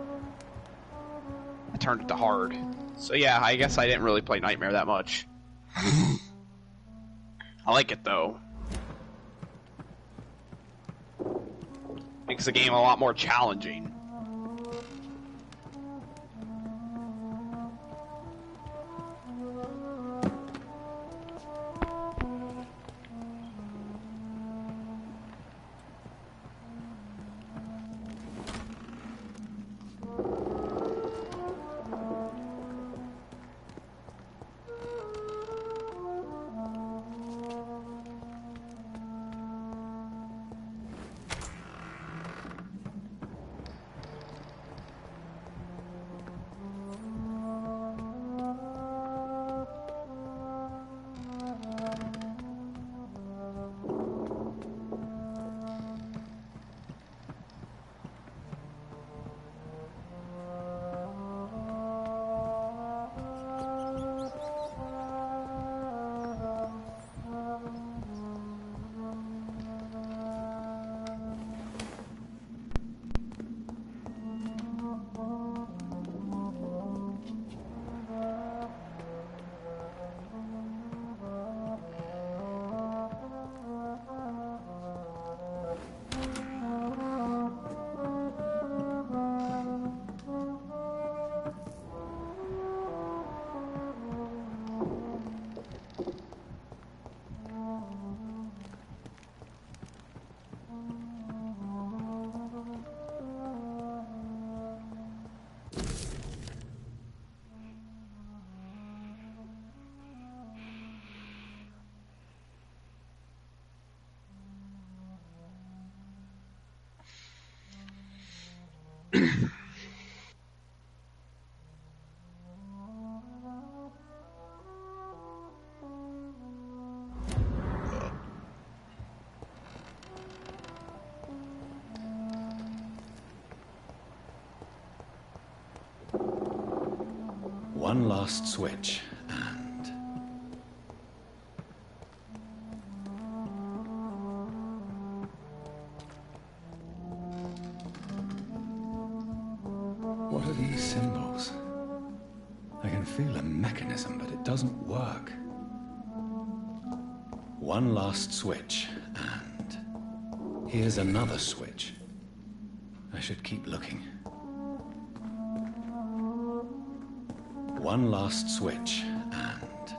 I turned it to hard. So yeah, I guess I didn't really play Nightmare that much. I like it though. Makes the game a lot more challenging. One last switch, and... What are these symbols? I can feel a mechanism, but it doesn't work. One last switch, and... Here's another switch. I should keep looking. One last switch, and...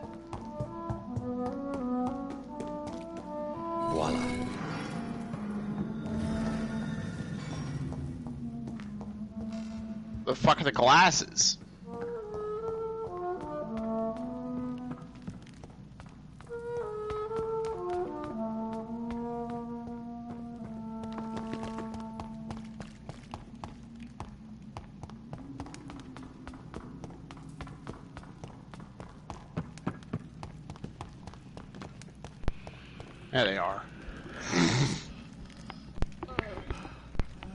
Voila. The fuck are the glasses? There they are.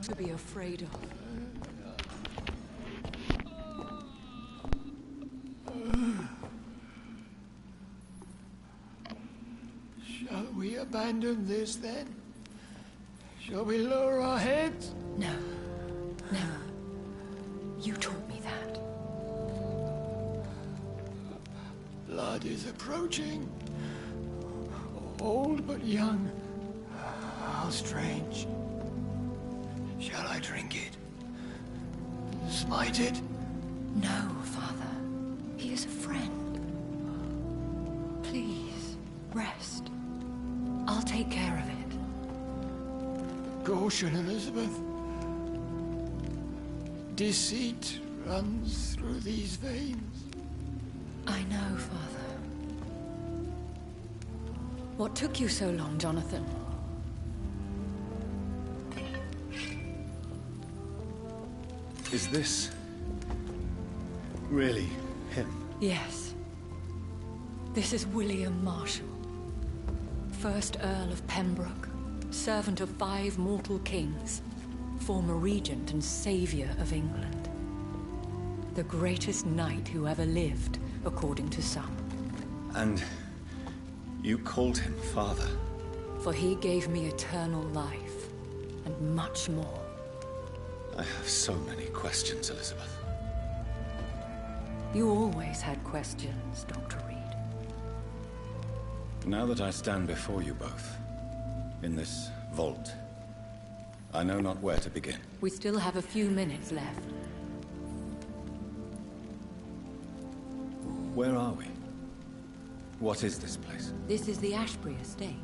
To be afraid of. Shall we abandon this then? Shall we lower our heads? No. Never. You taught me that. Blood is approaching. Old but young. How strange. Shall I drink it? Smite it? No, Father. He is a friend. Please, rest. I'll take care of it. Caution, Elizabeth. Deceit runs through these veins. I know, Father. What took you so long, Jonathan? Is this really him? Yes. This is William Marshall, 1st Earl of Pembroke, servant of 5 mortal kings, former regent and savior of England. The greatest knight who ever lived, according to some. And you called him father? For he gave me eternal life, and much more. I have so many questions, Elizabeth. You always had questions, Dr. Reed. Now that I stand before you both, in this vault, I know not where to begin. We still have a few minutes left. Where are we? What is this place? This is the Ashbury estate.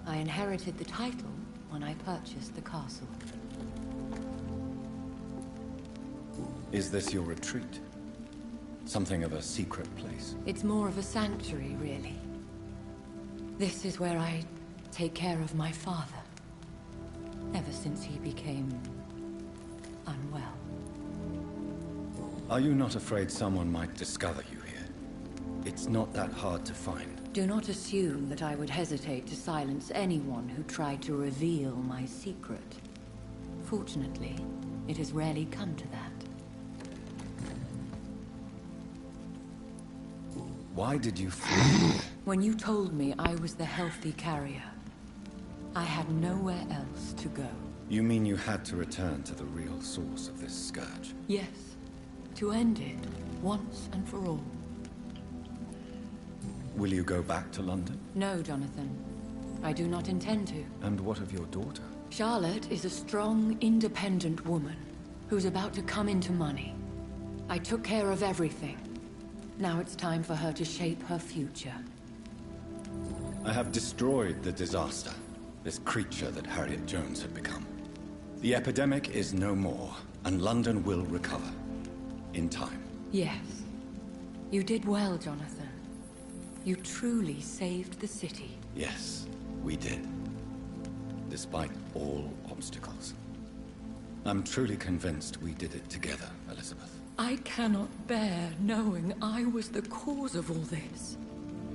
I inherited the title when I purchased the castle. Is this your retreat? Something of a secret place? It's more of a sanctuary, really. This is where I take care of my father. Ever since he became unwell. Are you not afraid someone might discover you here? It's not that hard to find. Do not assume that I would hesitate to silence anyone who tried to reveal my secret. Fortunately, it has rarely come to that. Why did you flee? When you told me I was the healthy carrier, I had nowhere else to go. You mean you had to return to the real source of this scourge? Yes, to end it, once and for all. Will you go back to London? No, Jonathan. I do not intend to. And what of your daughter? Charlotte is a strong, independent woman who's about to come into money. I took care of everything. Now it's time for her to shape her future. I have destroyed the disaster, this creature that Harriet Jones had become. The epidemic is no more, and London will recover. In time. Yes. You did well, Jonathan. You truly saved the city. Yes, we did. Despite all obstacles. I'm truly convinced we did it together, Elizabeth. I cannot bear knowing I was the cause of all this.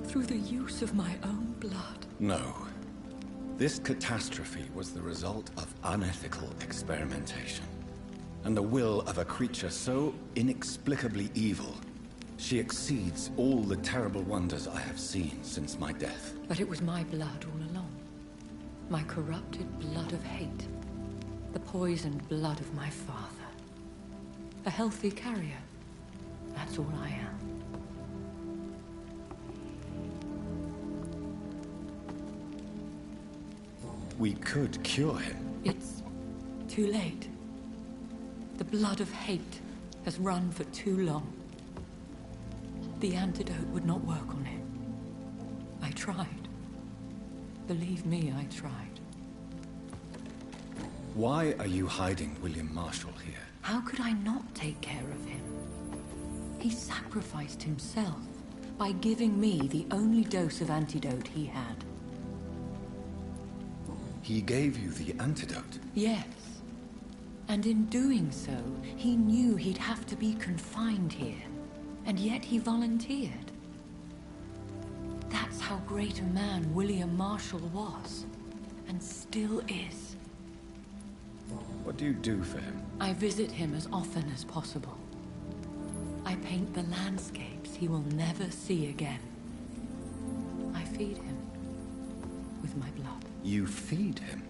Through the use of my own blood. No. This catastrophe was the result of unethical experimentation. And the will of a creature so inexplicably evil. She exceeds all the terrible wonders I have seen since my death. But it was my blood all along. My corrupted blood of hate. The poisoned blood of my father. A healthy carrier. That's all I am. We could cure him. It's too late. The blood of hate has run for too long. The antidote would not work on him. I tried. Believe me, I tried. Why are you hiding William Marshall here? How could I not take care of him? He sacrificed himself by giving me the only dose of antidote he had. He gave you the antidote? Yes. And in doing so, he knew he'd have to be confined here. And yet he volunteered. That's how great a man William Marshall was. And still is. What do you do for him? I visit him as often as possible. I paint the landscapes he will never see again. I feed him with my blood. You feed him?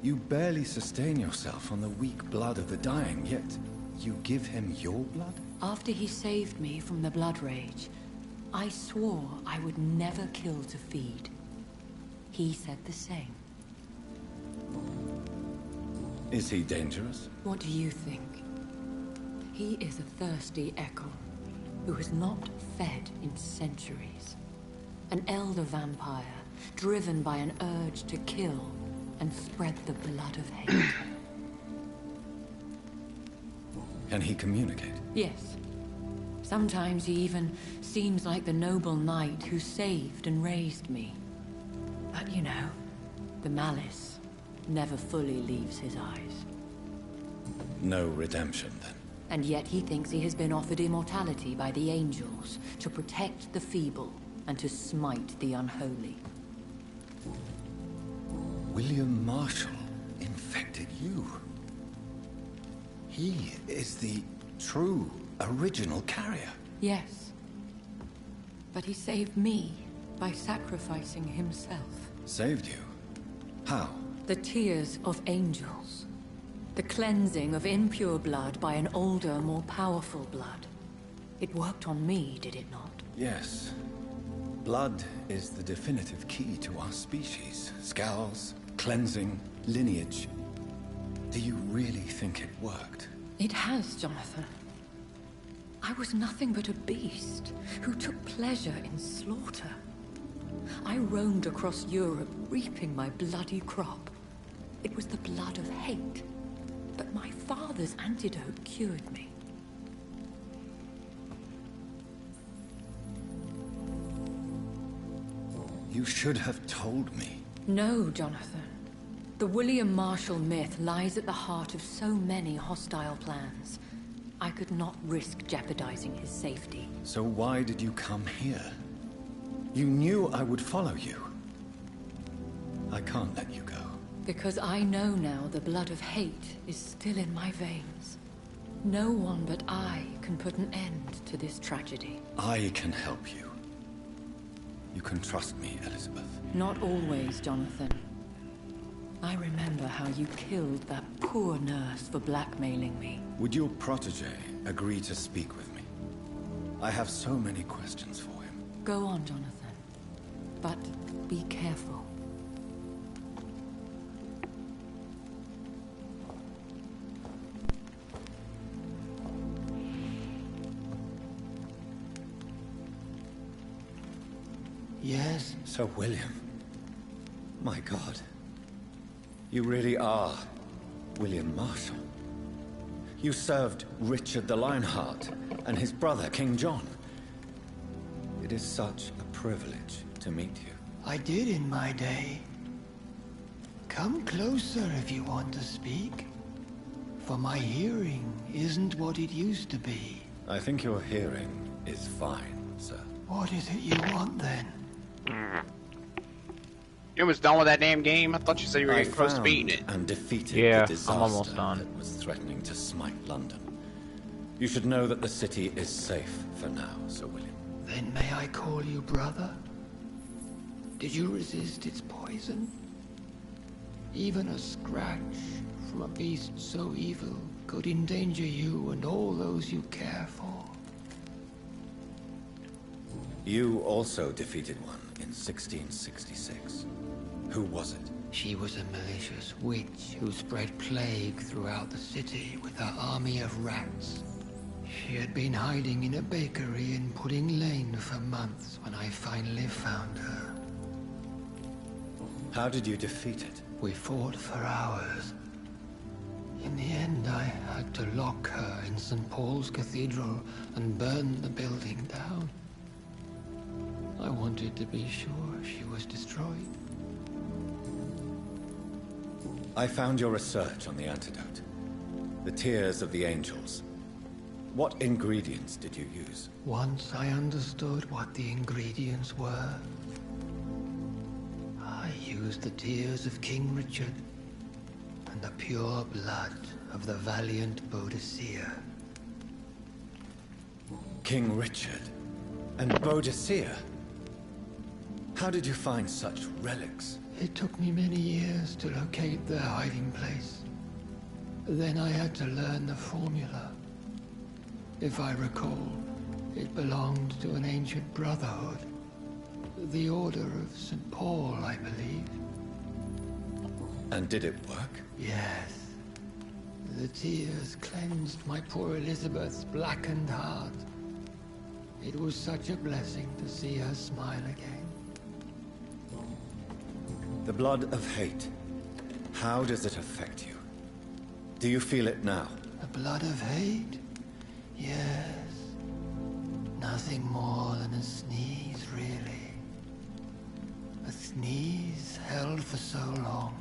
You barely sustain yourself on the weak blood of the dying, yet you give him your blood? After he saved me from the blood rage, I swore I would never kill to feed. He said the same. Is he dangerous? What do you think? He is a thirsty echo, who has not fed in centuries. An elder vampire, driven by an urge to kill and spread the blood of hate. Can he communicate? Yes. Sometimes he even seems like the noble knight who saved and raised me. But you know, the malice never fully leaves his eyes. No redemption, then? And yet he thinks he has been offered immortality by the angels to protect the feeble and to smite the unholy. William Marshall infected you. He is the true, original carrier. Yes. But he saved me by sacrificing himself. Saved you? How? The tears of angels. The cleansing of impure blood by an older, more powerful blood. It worked on me, did it not? Yes. Blood is the definitive key to our species. Scars, cleansing, lineage. Do you really think it worked? It has, Jonathan. I was nothing but a beast who took pleasure in slaughter. I roamed across Europe, reaping my bloody crop. It was the blood of hate. But my father's antidote cured me. You should have told me. No, Jonathan. The William Marshall myth lies at the heart of so many hostile plans. I could not risk jeopardizing his safety. So why did you come here? You knew I would follow you. I can't let you go. Because I know now the blood of hate is still in my veins. No one but I can put an end to this tragedy. I can help you. You can trust me, Elizabeth. Not always, Jonathan. I remember how you killed that poor nurse for blackmailing me. Would your protege agree to speak with me? I have so many questions for him. Go on, Jonathan. But be careful. Yes? Sir William. My God. You really are William Marshall. You served Richard the Lionheart and his brother, King John. It is such a privilege to meet you. I did in my day. Come closer if you want to speak. For my hearing isn't what it used to be. I think your hearing is fine, sir. What is it you want then? You almost done with that damn game? I thought you said you were getting close to beating it. And defeated yeah, the disaster I'm almost done. That was threatening to smite London. You should know that the city is safe for now, Sir William. Then may I call you brother? Did you resist its poison? Even a scratch from a beast so evil could endanger you and all those you care for. You also defeated one in 1666. Who was it? She was a malicious witch who spread plague throughout the city with her army of rats. She had been hiding in a bakery in Pudding Lane for months when I finally found her. How did you defeat it? We fought for hours. In the end, I had to lock her in St. Paul's Cathedral and burn the building down. I wanted to be sure she was destroyed. I found your research on the antidote. The tears of the angels. What ingredients did you use? Once I understood what the ingredients were, I used the tears of King Richard and the pure blood of the valiant Boadicea. King Richard and Boadicea? How did you find such relics? It took me many years to locate their hiding place. Then I had to learn the formula. If I recall, it belonged to an ancient brotherhood. The Order of St. Paul, I believe. And did it work? Yes. The tears cleansed my poor Elizabeth's blackened heart. It was such a blessing to see her smile again. The blood of hate. How does it affect you? Do you feel it now? The blood of hate? Yes. Nothing more than a sneeze, really. A sneeze held for so long,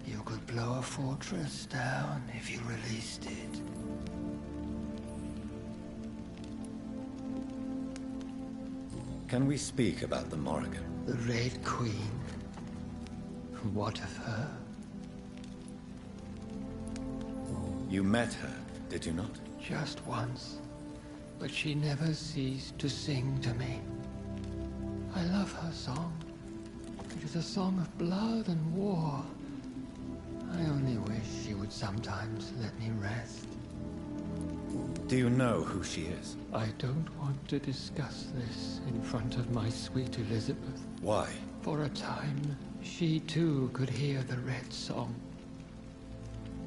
you could blow a fortress down if you released it. Can we speak about the Morrigan? The Red Queen. What of her? You met her, did you not? Just once. But she never ceased to sing to me. I love her song. It is a song of blood and war. I only wish she would sometimes let me rest. Do you know who she is? I don't want to discuss this in front of my sweet Elizabeth. Why? For a time, she too could hear the Red Song.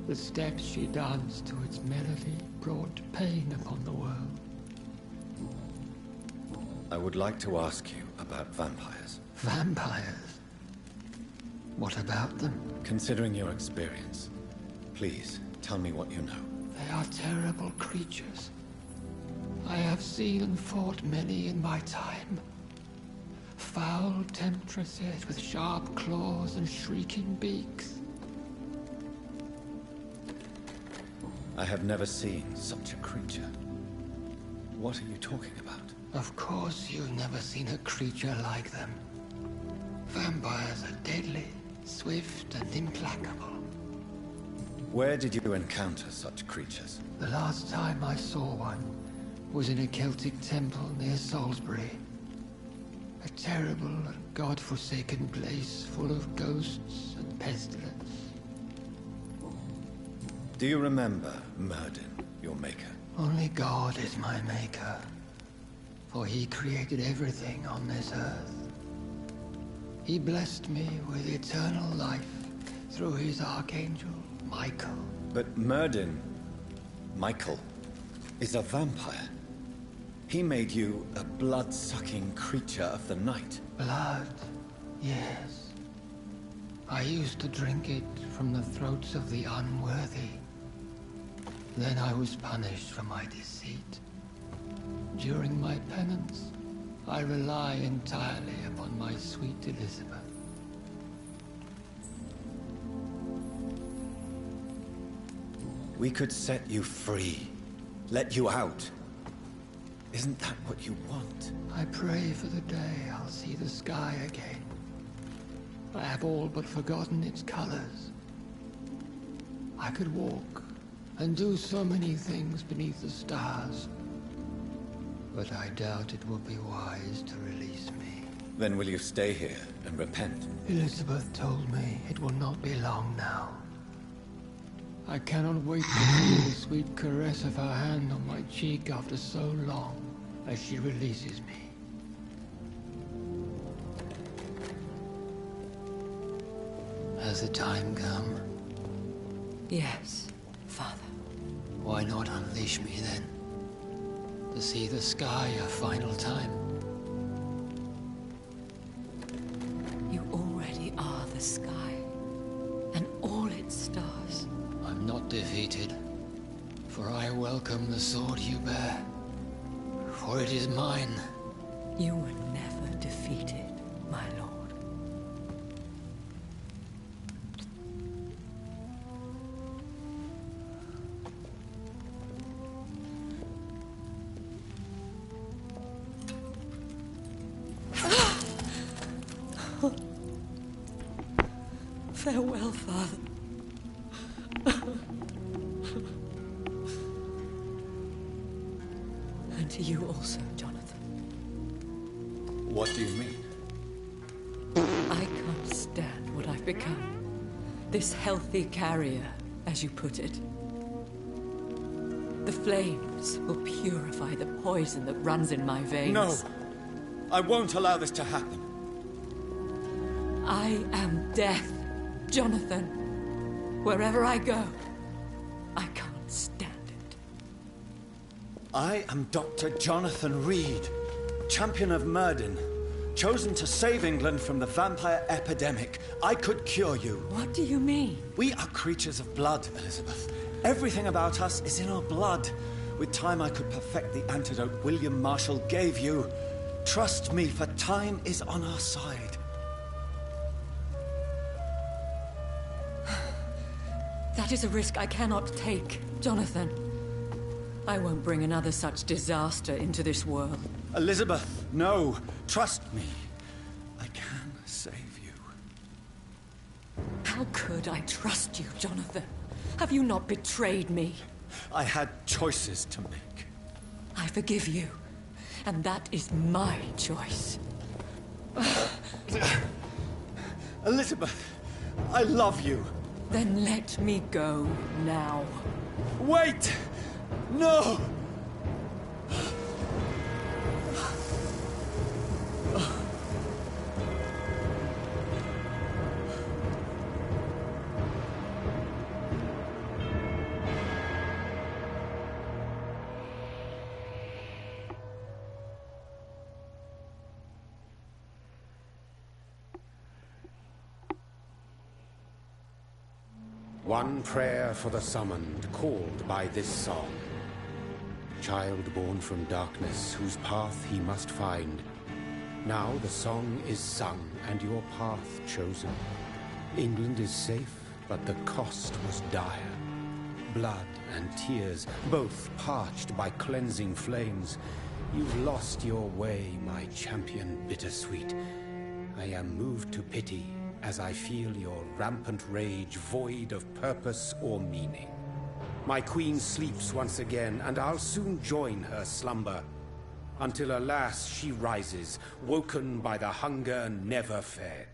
The steps she danced to its melody brought pain upon the world. I would like to ask you about vampires. Vampires? What about them? Considering your experience, please tell me what you know. They are terrible creatures. I have seen and fought many in my time. Foul temptresses with sharp claws and shrieking beaks. I have never seen such a creature. What are you talking about? Of course you've never seen a creature like them. Vampires are deadly, swift and implacable. Where did you encounter such creatures? The last time I saw one was in a Celtic temple near Salisbury. A terrible and god-forsaken place full of ghosts and pestilence. Do you remember Myrddin, your maker? Only God is my maker, for he created everything on this earth. He blessed me with eternal life through his archangel, Michael. But Myrddin, Michael, is a vampire. He made you a blood-sucking creature of the night. Blood, yes. I used to drink it from the throats of the unworthy. Then I was punished for my deceit. During my penance, I rely entirely upon my sweet Elizabeth. We could set you free. Let you out. Isn't that what you want? I pray for the day I'll see the sky again. I have all but forgotten its colors. I could walk and do so many things beneath the stars. But I doubt it will be wise to release me. Then will you stay here and repent? Elizabeth told me it will not be long now. I cannot wait to feel the sweet caress of her hand on my cheek after so long as she releases me. Has the time come? Yes, Father. Why not unleash me then? To see the sky a final time. You already are the sky, and all its stars. I'm not defeated, for I welcome the sword you bear, for it is mine. You were never defeated, my lord. Farewell, Father. And to you also, Jonathan. What do you mean? I can't stand what I've become. This healthy carrier, as you put it. The flames will purify the poison that runs in my veins. No! I won't allow this to happen. I am death, Jonathan. Wherever I go, I can't stand it. I am Dr. Jonathan Reed. Champion of Myrddin, chosen to save England from the vampire epidemic. I could cure you. What do you mean? We are creatures of blood, Elizabeth. Everything about us is in our blood. With time, I could perfect the antidote William Marshall gave you. Trust me, for time is on our side. That is a risk I cannot take, Jonathan. I won't bring another such disaster into this world. Elizabeth, no. Trust me. I can save you. How could I trust you, Jonathan? Have you not betrayed me? I had choices to make. I forgive you. And that is my choice. Elizabeth, I love you. Then let me go now. Wait! No! One prayer for the summoned, called by this song. Child born from darkness, whose path he must find. Now the song is sung, and your path chosen. England is safe, but the cost was dire. Blood and tears, both parched by cleansing flames. You've lost your way, my champion bittersweet. I am moved to pity, as I feel your rampant rage void of purpose or meaning. My queen sleeps once again, and I'll soon join her slumber. Until alas, she rises, woken by the hunger never fed.